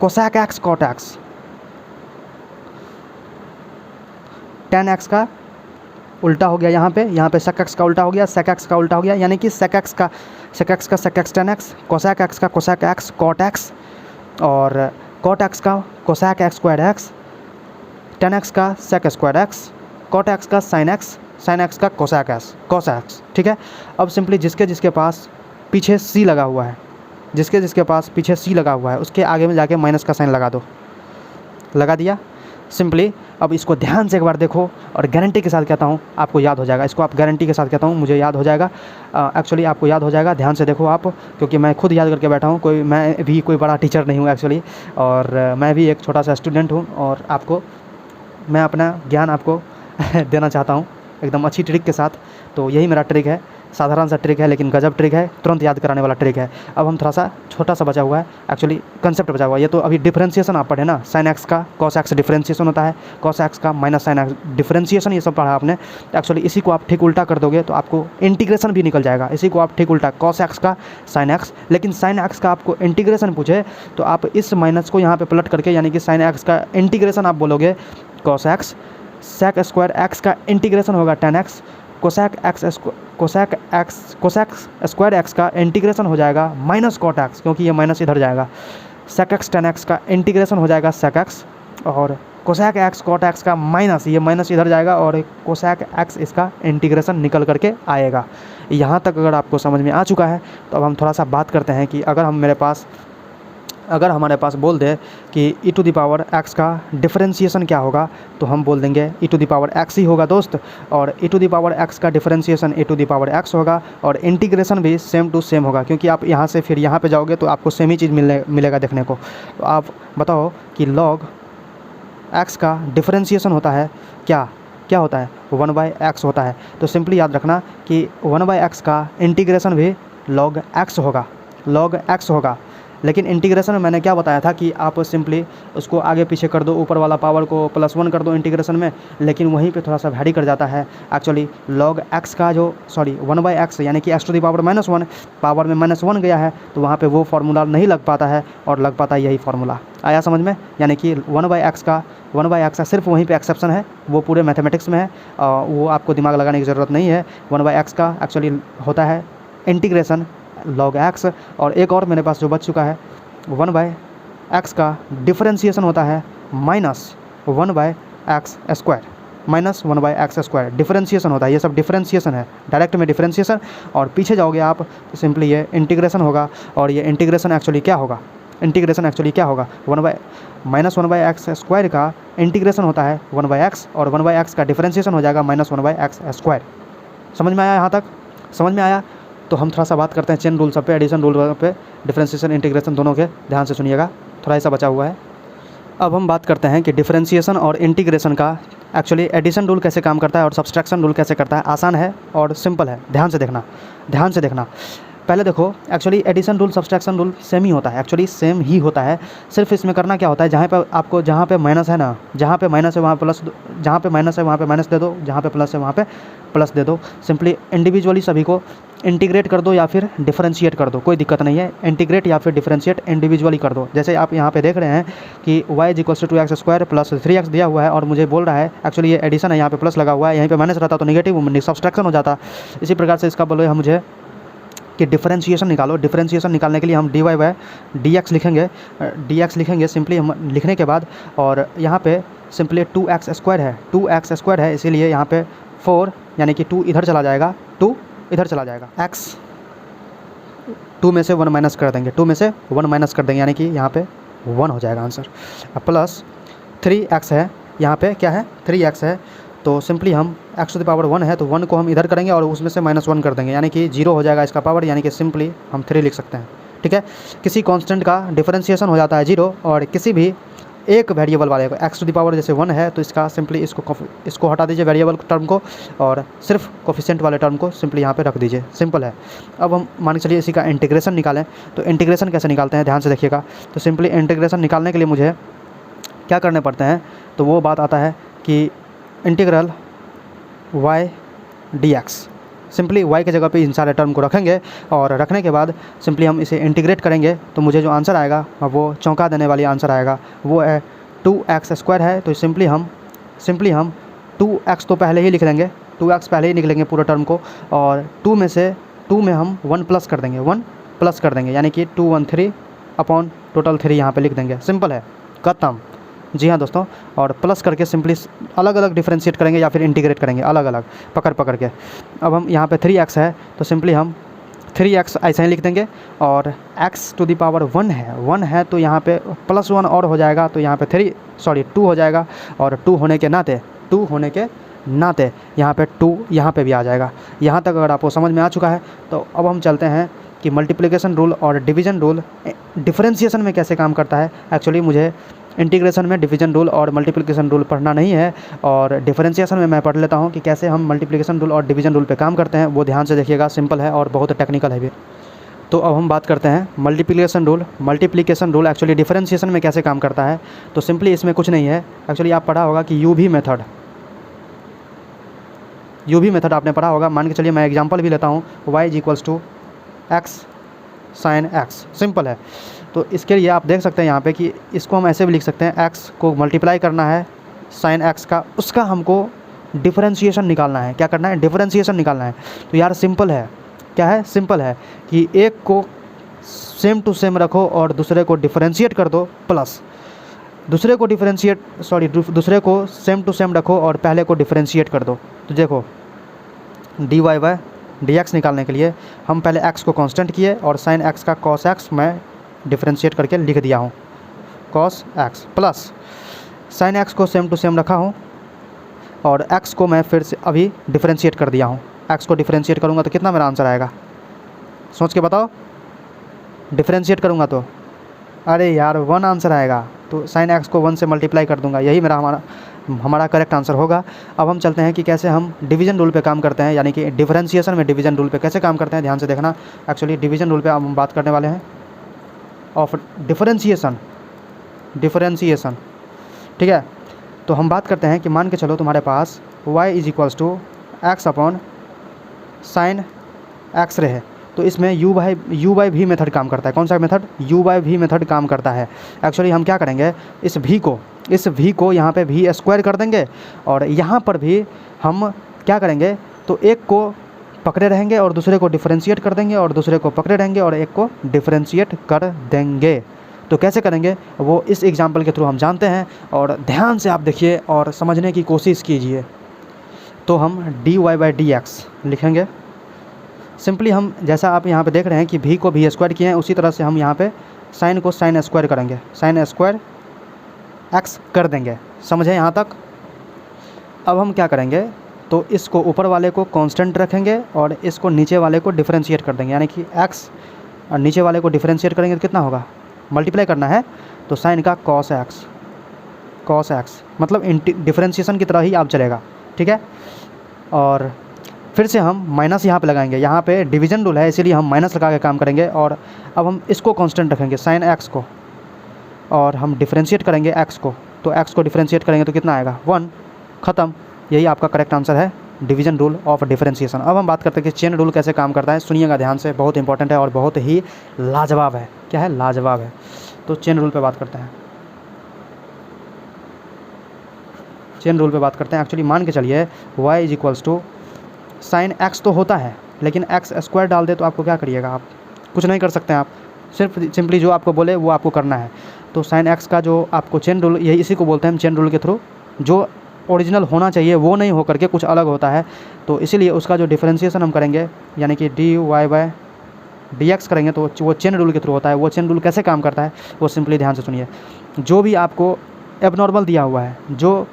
cosec X cot X, tan X का उल्टा हो गया यहाँ पे सेक एक्स का उल्टा हो गया, सेक एक्स का उल्टा हो गया, यानी कि सेक एक्स का sec X tan x, cosec X का कोसेक एक्स कॉट एक्स, और कॉट एक्स का cosec X square X, tan X का sec square X, cot X का साइन एक्स का कोसेक एक्स, कॉस एक्स, ठीक है। अब सिंपली जिसके पास पीछे सी लगा हुआ है, जिसके पास पीछे सी लगा हुआ है, उसके आगे में जाके माइनस का साइन लगा दो, लगा दिया सिंपली। अब इसको ध्यान से एक बार देखो, और गारंटी के साथ कहता हूँ आपको याद हो जाएगा, इसको आप गारंटी के साथ कहता हूँ मुझे याद हो जाएगा, एक्चुअली आपको याद हो जाएगा। ध्यान से देखो आप, क्योंकि मैं खुद याद करके बैठा हूँ, मैं भी कोई बड़ा टीचर नहीं हूँ एक्चुअली, और मैं भी एक छोटा सा स्टूडेंट हूँ, और आपको मैं अपना ज्ञान आपको देना चाहता हूँ एकदम अच्छी ट्रिक के साथ। तो यही मेरा ट्रिक है, साधारण सा ट्रिक है लेकिन गजब ट्रिक है, तुरंत याद कराने वाला ट्रिक है। अब हम थोड़ा सा छोटा सा बचा हुआ है, एक्चुअली कंसेप्ट बचा हुआ है। ये तो अभी डिफरेंशिएशन आप पढ़े ना, साइन एक्स का कॉस एक्स डिफरेंशिएशन होता है, कॉस एक्स का माइनस साइन एक्स डिफरेंशिएशन, ये सब पढ़ा आपने। एक्चुअली इसी को आप ठीक उल्टा कर दोगे तो आपको इंटीग्रेशन भी निकल जाएगा। इसी को आप ठीक उल्टा, कॉस एक्स का साइन एक्स, लेकिन साइन एक्स का आपको इंटीग्रेशन पूछे तो आप इस माइनस को यहाँ पर पलट करके, यानी कि साइन एक्स का इंटीग्रेशन आप बोलोगे cos x, sec square x का इंटीग्रेशन होगा tan x, cosec square x का इंटीग्रेशन हो जाएगा माइनस कॉट एक्स, क्योंकि ये माइनस इधर जाएगा, सेक एक्स टैन एक्स का इंटीग्रेशन हो जाएगा सेक एक्स, और कोसेक एक्स कॉट एक्स का माइनस, ये माइनस इधर जाएगा, और कोसेक एक्स इसका इंटीग्रेशन निकल करके आएगा। यहाँ तक अगर आपको समझ में आ चुका है तो अब हम थोड़ा सा बात करते हैं कि अगर हमारे पास बोल दे कि e⁻x का डिफरेंशिएशन क्या होगा, तो हम बोल देंगे e⁻x ही होगा दोस्त, और e⁻x का डिफरेंशिएशन e⁻x होगा, और इंटीग्रेशन भी सेम टू सेम होगा, क्योंकि आप यहाँ से फिर यहाँ पे जाओगे तो आपको सेम ही चीज़ मिलेगा देखने को। तो आप बताओ कि log x का डिफरेंशिएशन होता है क्या होता है, 1/x होता है। तो सिंपली याद रखना कि 1/x का इंटीग्रेशन भी log x होगा, लेकिन इंटीग्रेशन में मैंने क्या बताया था कि आप सिंपली उसको आगे पीछे कर दो, ऊपर वाला पावर को +1 कर दो इंटीग्रेशन में, लेकिन वहीं पे थोड़ा सा वैरी कर जाता है। एक्चुअली log x का जो 1/x यानी कि x⁻⁻1 पावर में -1 गया है, तो वहाँ पे वो फार्मूला नहीं लग पाता है और लग पाता है यही फार्मूला। आया समझ में? यानी कि 1/x का सिर्फ वहीं पे एक्सेप्शन है, वो पूरे मैथमेटिक्स में है, वो आपको दिमाग लगाने की ज़रूरत नहीं है। 1/x का एक्चुअली होता है इंटीग्रेशन log x, और एक और मेरे पास जो बच चुका है 1/x का डिफरेंशिएशन होता है -1/x²। डिफरेंशिएशन होता है, ये सब डिफरेंशिएशन है, डायरेक्ट में डिफरेंशिएशन। और पीछे जाओगे आप तो सिंपली ये इंटीग्रेशन होगा, और ये इंटीग्रेशन एक्चुअली क्या होगा, 1/x² का इंटीग्रेशन होता है 1/x, और 1/x का डिफरेंशिएशन हो जाएगा -1/x²। समझ में आया? यहाँ तक समझ में आया? तो हम थोड़ा सा बात करते हैं चेन रूल सब पे, एडिशन रूल पे, डिफरेंशिएशन इंटीग्रेशन दोनों के, ध्यान से सुनिएगा, थोड़ा ऐसा बचा हुआ है। अब हम बात करते हैं कि डिफरेंशिएशन और इंटीग्रेशन का एक्चुअली एडिशन रूल कैसे काम करता है और सब्सट्रैक्शन रूल कैसे करता है। आसान है और सिंपल है, ध्यान से देखना। पहले देखो, actually addition rule subtraction rule same ही होता है, एक्चुअली सेम ही होता है। सिर्फ इसमें करना क्या होता है, जहाँ पे माइनस है ना, जहाँ पे माइनस है वहाँ प्लस, जहाँ पे माइनस है वहाँ पे माइनस दे दो, जहाँ पे प्लस है वहाँ पे प्लस दे दो। सिंपली इंडिविजुअली सभी को इंटीग्रेट कर दो या फिर डिफरेंशिएट कर दो, कोई दिक्कत नहीं है। इंटीग्रेट या फिर डिफरेंशिएट इंडिविजुअली कर दो। जैसे आप यहाँ पे देख रहे हैं कि y = 2x² + 3x दिया हुआ है, और मुझे बोल रहा है एक्चुअली ये एडिशन है, यहाँ पे प्लस लगा हुआ है, यहीं पे माइनस रहता तो नेगेटिव सब्सट्रैक्शन हो जाता। इसी प्रकार से इसका बोलो मुझे कि डिफरेंशिएशन निकालो। डिफरेंशिएशन निकालने के लिए हम dy/dx लिखेंगे सिंपली हम लिखने के बाद, और यहाँ पे सिंपली 2x² है, इसीलिए यहाँ पे 4 यानी कि 2 इधर चला जाएगा, 2 इधर चला जाएगा, x 2 में से 1 माइनस कर देंगे, 2 में से 1 माइनस कर देंगे, यानी कि यहाँ पे 1 हो जाएगा आंसर। प्लस 3x है, यहाँ पे क्या है 3x है, तो सिंपली हम x⁻1 है तो 1 को हम इधर करेंगे और उसमें से -1 कर देंगे, यानी कि 0 हो जाएगा इसका पावर, यानी कि सिंपली हम 3 लिख सकते हैं। ठीक है, किसी कांस्टेंट का डिफरेंशिएशन हो जाता है 0, और किसी भी एक वेरिएबल वाले को x⁻ जैसे 1 है तो इसका सिंपली इसको हटा दीजिए वेरिएबल टर्म को, और सिर्फ कोफिशिएंट वाले टर्म को सिंपली यहाँ पे रख दीजिए, सिंपल है। अब हम मान के चलिए इसी का इंटीग्रेशन निकालें, तो इंटीग्रेशन कैसे निकालते हैं ध्यान से देखिएगा। तो सिंपली इंटीग्रेशन निकालने के लिए मुझे क्या करने पड़ते हैं, तो वो बात आता है कि इंटीग्रल y/dx, सिंपली y के जगह पे इन सारे टर्म को रखेंगे, और रखने के बाद सिंपली हम इसे इंटीग्रेट करेंगे, तो मुझे जो आंसर आएगा वो चौंका देने वाली आंसर आएगा, वो है 2x² है। तो सिंपली हम 2x तो पहले ही लिख लेंगे, 2x पहले ही लिख लेंगे पूरा टर्म को, और 2 में हम 1 प्लस कर देंगे, यानी कि 213 अपॉन टोटल 3 यहाँ पे लिख देंगे, सिंपल है, खत्म। जी हाँ दोस्तों, और प्लस करके सिंपली अलग अलग डिफरेंशिएट करेंगे या फिर इंटीग्रेट करेंगे अलग अलग पकड़ के। अब हम यहाँ पे 3x है तो सिंपली हम 3x ऐसे ही लिख देंगे, और x⁻1 है तो यहाँ पे +1 और हो जाएगा, तो यहाँ पे 2 हो जाएगा, और 2 होने के नाते यहाँ पे 2 यहाँ पे भी आ जाएगा। यहाँ तक अगर आपको समझ में आ चुका है तो अब हम चलते हैं कि मल्टीप्लिकेशन रूल और डिवीज़न रूल डिफरेंशिएशन में कैसे काम करता है। एक्चुअली मुझे इंटीग्रेशन में डिवीज़न रूल और मल्टीप्लिकेशन रूल पढ़ना नहीं है, और डिफरेंशिएशन में मैं पढ़ लेता हूँ कि कैसे हम मल्टीप्लिकेशन रूल और डिवीज़न रूल पे काम करते हैं, वो ध्यान से देखिएगा, सिंपल है और बहुत टेक्निकल है भी। तो अब हम बात करते हैं मल्टीप्लिकेशन रूल एक्चुअली डिफरेंशिएशन में कैसे काम करता है। तो सिंपली इसमें कुछ नहीं है, एक्चुअली आप पढ़ा होगा कि UV मेथड आपने पढ़ा होगा। मान के चलिए मैं एग्जांपल भी लेता हूँ, y = x sin x, simple है। तो इसके लिए आप देख सकते हैं यहाँ पे कि इसको हम ऐसे भी लिख सकते हैं, x को मल्टीप्लाई करना है sin x का, उसका हमको डिफरेंशिएशन निकालना है। क्या करना है? डिफरेंशिएशन निकालना है। तो यार सिंपल है, क्या है? सिंपल है कि एक को सेम टू सेम रखो और दूसरे को डिफरेंशिएट कर दो, प्लस दूसरे को सेम टू सेम रखो और पहले को डिफरेंशिएट कर दो। तो देखो dy/dx निकालने के लिए हम पहले x को कांस्टेंट किए और sin x का cos x मैं डिफरेंशिएट करके लिख दिया हूँ, cos x, plus sin x को सेम टू सेम रखा हूँ और x को मैं फिर से अभी डिफरेंशिएट कर दिया हूँ। x को डिफरेंशिएट करूँगा तो कितना मेरा आंसर आएगा, सोच के बताओ। डिफरेंशिएट करूँगा तो अरे यार 1 आंसर आएगा, तो sin x को 1 से मल्टीप्लाई कर दूंगा, यही मेरा हमारा करेक्ट आंसर होगा। अब हम चलते हैं कि कैसे हम डिवीज़न रूल पे काम करते हैं, यानी कि डिफरेंशिएशन में डिवीज़न रूल पे कैसे काम करते हैं, ध्यान से देखना। एक्चुअली डिवीज़न रूल पे अब हम बात करने वाले हैं। ऑफ डिफरेंशिएशन, ठीक है। तो हम बात करते हैं कि मान के चलो तुम्हारे पास y is equals to x upon sine x रे है, तो इसमें u बाई भी मेथड काम करता है। कौन सा मेथड? u बाई भी मेथड काम करता है। एक्चुअली हम क्या करेंगे, इस v को यहाँ पे v स्क्वायर कर देंगे, और यहाँ पर भी हम क्या करेंगे, तो एक को पकड़े रहेंगे और दूसरे को डिफरेंशिएट कर देंगे, और दूसरे को पकड़े रहेंगे और एक को डिफरेंशिएट कर देंगे। तो कैसे करेंगे वो इस एग्जाम्पल के थ्रू हम जानते हैं, और ध्यान से आप देखिए और समझने की कोशिश कीजिए। तो हम dy बाई डी एक्स लिखेंगे। सिंपली हम जैसा आप यहाँ पे देख रहे हैं कि v को v स्क्वायर किए हैं, उसी तरह से हम यहाँ पे साइन को साइन स्क्वायर करेंगे, साइन स्क्वायर x कर देंगे। समझे यहाँ तक? अब हम क्या करेंगे, तो इसको ऊपर वाले को कांस्टेंट रखेंगे और इसको नीचे वाले को डिफरेंशिएट कर देंगे, यानी कि x और नीचे वाले को डिफरेंशिएट करेंगे तो कितना होगा, मल्टीप्लाई करना है, तो साइन का कॉस x मतलब डिफरेंशिएशन की तरह ही आप चलेगा, ठीक है। और फिर से हम माइनस यहाँ पे लगाएंगे, यहाँ पे डिवीजन रूल है इसीलिए हम माइनस लगा के काम करेंगे। और अब हम इसको कांस्टेंट रखेंगे साइन x को, और हम डिफरेंशिएट करेंगे x को, तो x को डिफरेंशिएट करेंगे तो कितना आएगा, 1, ख़त्म। यही आपका करेक्ट आंसर है, डिवीजन रूल ऑफ डिफरेंशिएशन। अब हम बात करते हैं कि चेन रूल कैसे काम करता है। सुनिएगा ध्यान से, बहुत इंपॉर्टेंट है और बहुत ही लाजवाब है। क्या है? लाजवाब है। तो चेन रूल पे बात करते हैं, एक्चुअली मान के चलिए y is equals to sine x तो होता है, लेकिन x स्क्वायर डाल दे तो आपको क्या करिएगा, आप कुछ नहीं कर सकते हैं। आप सिंपली जो आपको बोले वो आपको करना है। तो साइन x का जो आपको चेन रूल, यही इसी को बोलते हैं हम चेन रूल के थ्रू, जो ओरिजिनल होना चाहिए वो नहीं हो करके कुछ अलग होता है, तो इसीलिए उसका जो डिफरेंशिएशन हम करेंगे, यानी कि dy बाई डी एक्स करेंगे, तो वो चेन रूल के थ्रू होता है। वो चेन रूल कैसे काम करता है वो सिंपली ध्यान से सुनिए। जो भी आपको एबनॉर्मल दिया हुआ है, जो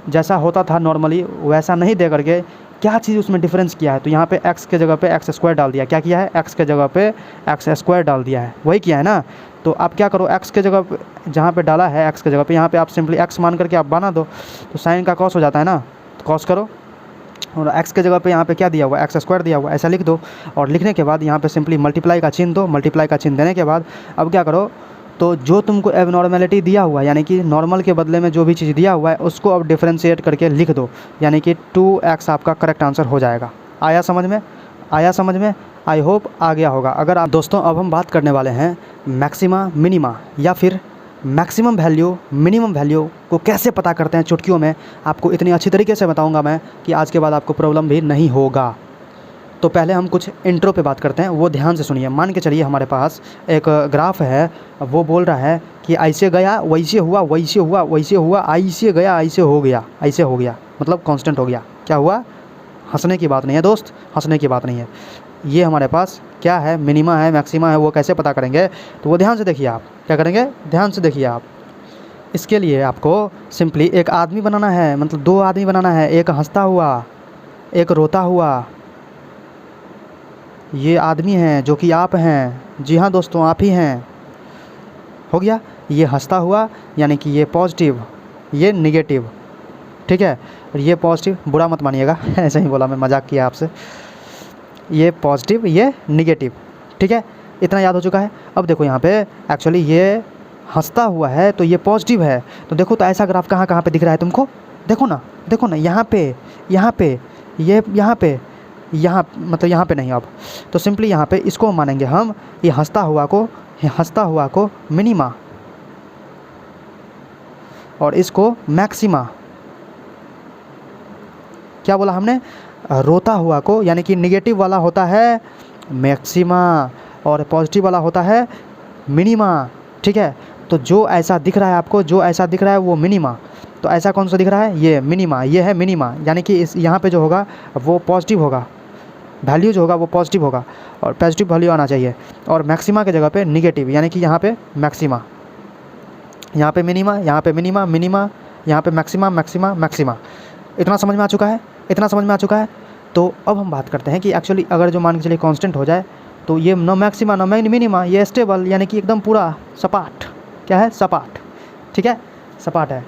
जैसा होता था नॉर्मली वैसा नहीं दे करके क्या चीज़ उसमें डिफरेंस किया है, तो यहाँ पे x के जगह पे x स्क्वायर डाल दिया। क्या किया है? x के जगह पे x स्क्वायर डाल दिया है, वही किया है ना। तो आप क्या करो, x के जगह पे जहाँ पे डाला है x के जगह पे, यहाँ पे आप सिंपली x मान करके आप बना दो, तो साइन का कॉस हो जाता है ना, तो कॉस करो, और x के जगह पे यहाँ पे क्या दिया हुआ है, एक्स स्क्वायर दिया हुआ है, ऐसा लिख दो। और लिखने के बाद यहाँ पे सिंपली मल्टीप्लाई का चिन्ह दो। मल्टीप्लाई का चिन्ह देने के बाद अब क्या करो, तो जो तुमको एबनॉर्मेलिटी दिया हुआ है, यानी कि नॉर्मल के बदले में जो भी चीज़ दिया हुआ है उसको अब डिफरेंशिएट करके लिख दो, यानी कि 2x आपका करेक्ट आंसर हो जाएगा। आया समझ में? आई होप आ गया होगा। अगर आप दोस्तों, अब हम बात करने वाले हैं मैक्सिमा मिनिमा या फिर मैक्सिमम वैल्यू मिनिमम वैल्यू को कैसे पता करते हैं चुटकियों में। आपको इतनी अच्छी तरीके से बताऊंगा मैं कि आज के बाद आपको प्रॉब्लम भी नहीं होगा। तो पहले हम कुछ इंट्रो पे बात करते हैं, वो ध्यान से सुनिए। मान के चलिए हमारे पास एक ग्राफ है, वो बोल रहा है कि ऐसे गया वैसे हुआ, वैसे हुआ वैसे हुआ, ऐसे गया ऐसे हो गया, ऐसे हो गया, मतलब कांस्टेंट हो गया। क्या हुआ? हंसने की बात नहीं है दोस्त, हंसने की बात नहीं है। ये हमारे पास क्या है, मिनिमा है, मैक्सिमा है, वो कैसे पता करेंगे, तो वो ध्यान से देखिए। आप क्या करेंगे, ध्यान से देखिए आप। इसके लिए आपको सिंपली एक आदमी बनाना है, मतलब 2 आदमी बनाना है, एक हंसता हुआ एक रोता हुआ। ये आदमी हैं जो कि आप हैं, जी हाँ दोस्तों आप ही हैं। हो गया, ये हंसता हुआ यानी कि ये पॉजिटिव, ये निगेटिव, ठीक है। और ये पॉजिटिव, बुरा मत मानिएगा ऐसे ही बोला, मैं मजाक किया आपसे। ये पॉजिटिव, ये निगेटिव, ठीक है। इतना याद हो चुका है। अब देखो यहाँ पे एक्चुअली ये हंसता हुआ है तो ये पॉजिटिव है, तो देखो तो ऐसा ग्राफ कहाँ कहाँ पे दिख रहा है तुमको, देखो ना यहाँ पे, ये यहाँ मतलब यहाँ पे नहीं। अब तो सिंपली यहाँ पे इसको मानेंगे हम, ये हंसता हुआ को मिनिमा और इसको मैक्सिमा। क्या बोला हमने? रोता हुआ को, यानी कि निगेटिव वाला होता है मैक्सिमा और पॉजिटिव वाला होता है मिनिमा, ठीक है। तो जो ऐसा दिख रहा है आपको, जो ऐसा दिख रहा है वो मिनिमा, तो ऐसा कौन सा दिख रहा है, ये मिनिमा, ये है मिनिमा, यानी कि इस यहाँ पे जो होगा वो पॉजिटिव होगा, वैल्यू जो होगा वो पॉजिटिव होगा और पॉजिटिव वैल्यू आना चाहिए। और मैक्सिमा के जगह पे निगेटिव, यानी कि यहाँ पे मैक्सिमा, यहाँ पे मिनिमा, यहाँ पे मिनिमा, यहाँ पे मैक्सिमा। इतना समझ में आ चुका है। तो अब हम बात करते हैं कि एक्चुअली अगर जो मान के चलिए कांस्टेंट हो जाए, तो ये नो मैक्सिमा नो मिनिमा, ये स्टेबल, यानी कि एकदम पूरा सपाट। क्या है? सपाट, ठीक है, सपाट है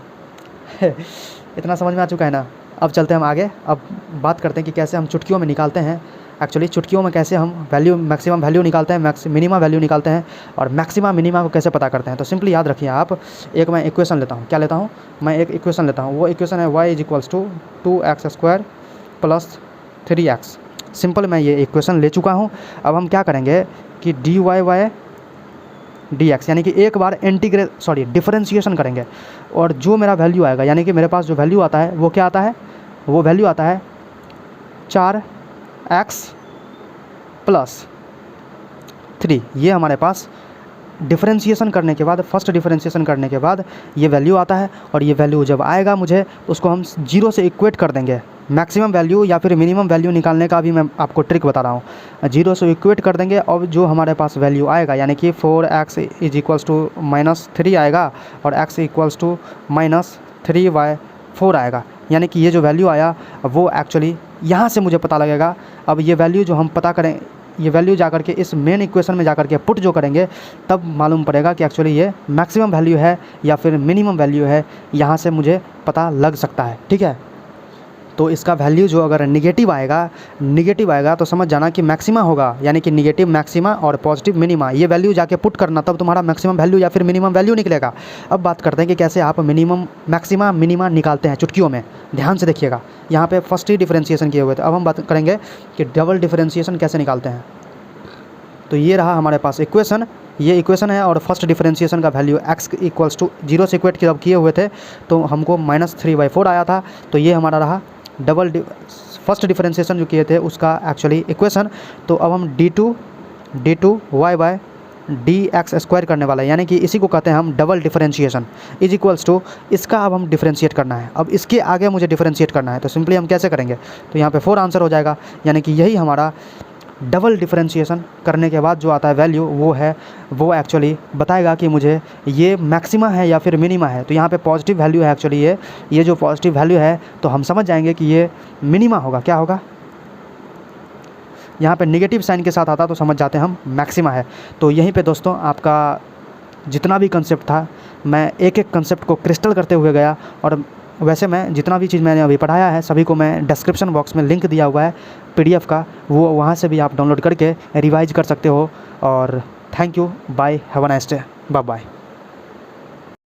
इतना समझ में आ चुका है ना। अब चलते हैं हम आगे। अब बात करते हैं कि कैसे हम चुटकियों में निकालते हैं एक्चुअली चुटकियों में कैसे हम वैल्यू मैक्सिमम वैल्यू निकालते हैं, मिनिमा वैल्यू निकालते हैं और मैक्सिमा मिनिमा को कैसे पता करते हैं। तो सिंपली याद रखिए आप, एक मैं इक्वेशन लेता हूँ, क्या लेता हूँ, मैं एक इक्वेशन लेता हूँ, वो इक्वेशन है y = 2x² + 3x। सिंपल मैं ये इक्वेशन ले चुका हूँ। अब हम क्या करेंगे कि dx यानी कि एक बार डिफरेंशिएशन करेंगे और जो मेरा वैल्यू आएगा, यानी कि मेरे पास जो वैल्यू आता है वो क्या आता है, वो वैल्यू आता है 4x + 3। ये हमारे पास डिफरेंशिएशन करने के बाद, फर्स्ट डिफरेंशिएशन करने के बाद ये वैल्यू आता है। और ये वैल्यू जब आएगा मुझे, उसको हम 0 से इक्वेट कर देंगे। मैक्सिमम वैल्यू या फिर मिनिमम वैल्यू निकालने का भी मैं आपको ट्रिक बता रहा हूँ। 0 से इक्वेट कर देंगे और जो हमारे पास वैल्यू आएगा, यानी कि 4x = -3 आएगा और x = -3y4 आएगा। यानी कि ये जो वैल्यू आया वो एक्चुअली यहाँ से मुझे पता लगेगा। अब ये वैल्यू जो हम पता करें, ये वैल्यू जाकर के इस मेन इक्वेशन में जाकर के पुट जो करेंगे, तब मालूम पड़ेगा कि एक्चुअली ये मैक्सिमम वैल्यू है या फिर मिनिमम वैल्यू है। यहाँ से मुझे पता लग सकता है, ठीक है। तो इसका वैल्यू जो अगर निगेटिव आएगा तो समझ जाना कि मैक्सिमा होगा, यानी कि निगेटिव मैक्सिमा और पॉजिटिव मिनिमा। ये वैल्यू जाके पुट करना, तब तुम्हारा मैक्सिमम वैल्यू या फिर मिनिमम वैल्यू निकलेगा। अब बात करते हैं कि कैसे आप मैक्सिमा मिनिमा निकालते हैं चुटकियों में। ध्यान से देखिएगा, यहाँ पे फर्स्ट ही डिफरेंशिएशन किए हुए थे। अब हम बात करेंगे कि डबल डिफरेंशिएशन कैसे निकालते हैं। तो ये रहा हमारे पास इक्वेशन, ये इक्वेशन है और फर्स्ट डिफरेंशिएशन का वैल्यू x = 0 से इक्वेट जब किए हुए थे तो हमको -3/4 आया था। तो ये हमारा रहा फर्स्ट डिफरेंशिएशन जो किए थे उसका एक्चुअली इक्वेशन। तो अब हम d2y/dx² करने वाला है, यानी कि इसी को कहते हैं हम डबल डिफरेंशिएशन = इसका अब हम डिफरेंशिएट करना है। अब इसके आगे मुझे डिफरेंशिएट करना है, तो सिंपली हम कैसे करेंगे, तो यहाँ पे 4 आंसर हो जाएगा। यानी कि यही हमारा डबल डिफरेंशिएशन करने के बाद जो आता है वैल्यू, वो एक्चुअली बताएगा कि मुझे ये मैक्सिमा है या फिर मिनिमा है। तो यहाँ पे पॉजिटिव वैल्यू है एक्चुअली ये जो पॉजिटिव वैल्यू है, तो हम समझ जाएंगे कि ये मिनिमा होगा। क्या होगा, यहाँ पे नेगेटिव साइन के साथ आता तो समझ जाते हैं हम मैक्सिमा है। तो यहीं पे दोस्तों आपका जितना भी कंसेप्ट था, मैं एक एक कंसेप्ट को क्रिस्टल करते हुए गया। और वैसे मैं जितना भी चीज़ मैंने अभी पढ़ाया है सभी को मैं डिस्क्रिप्शन बॉक्स में लिंक दिया हुआ है PDF का, वो वहाँ से भी आप डाउनलोड करके रिवाइज कर सकते हो। और thank you, bye, have a nice day, bye bye.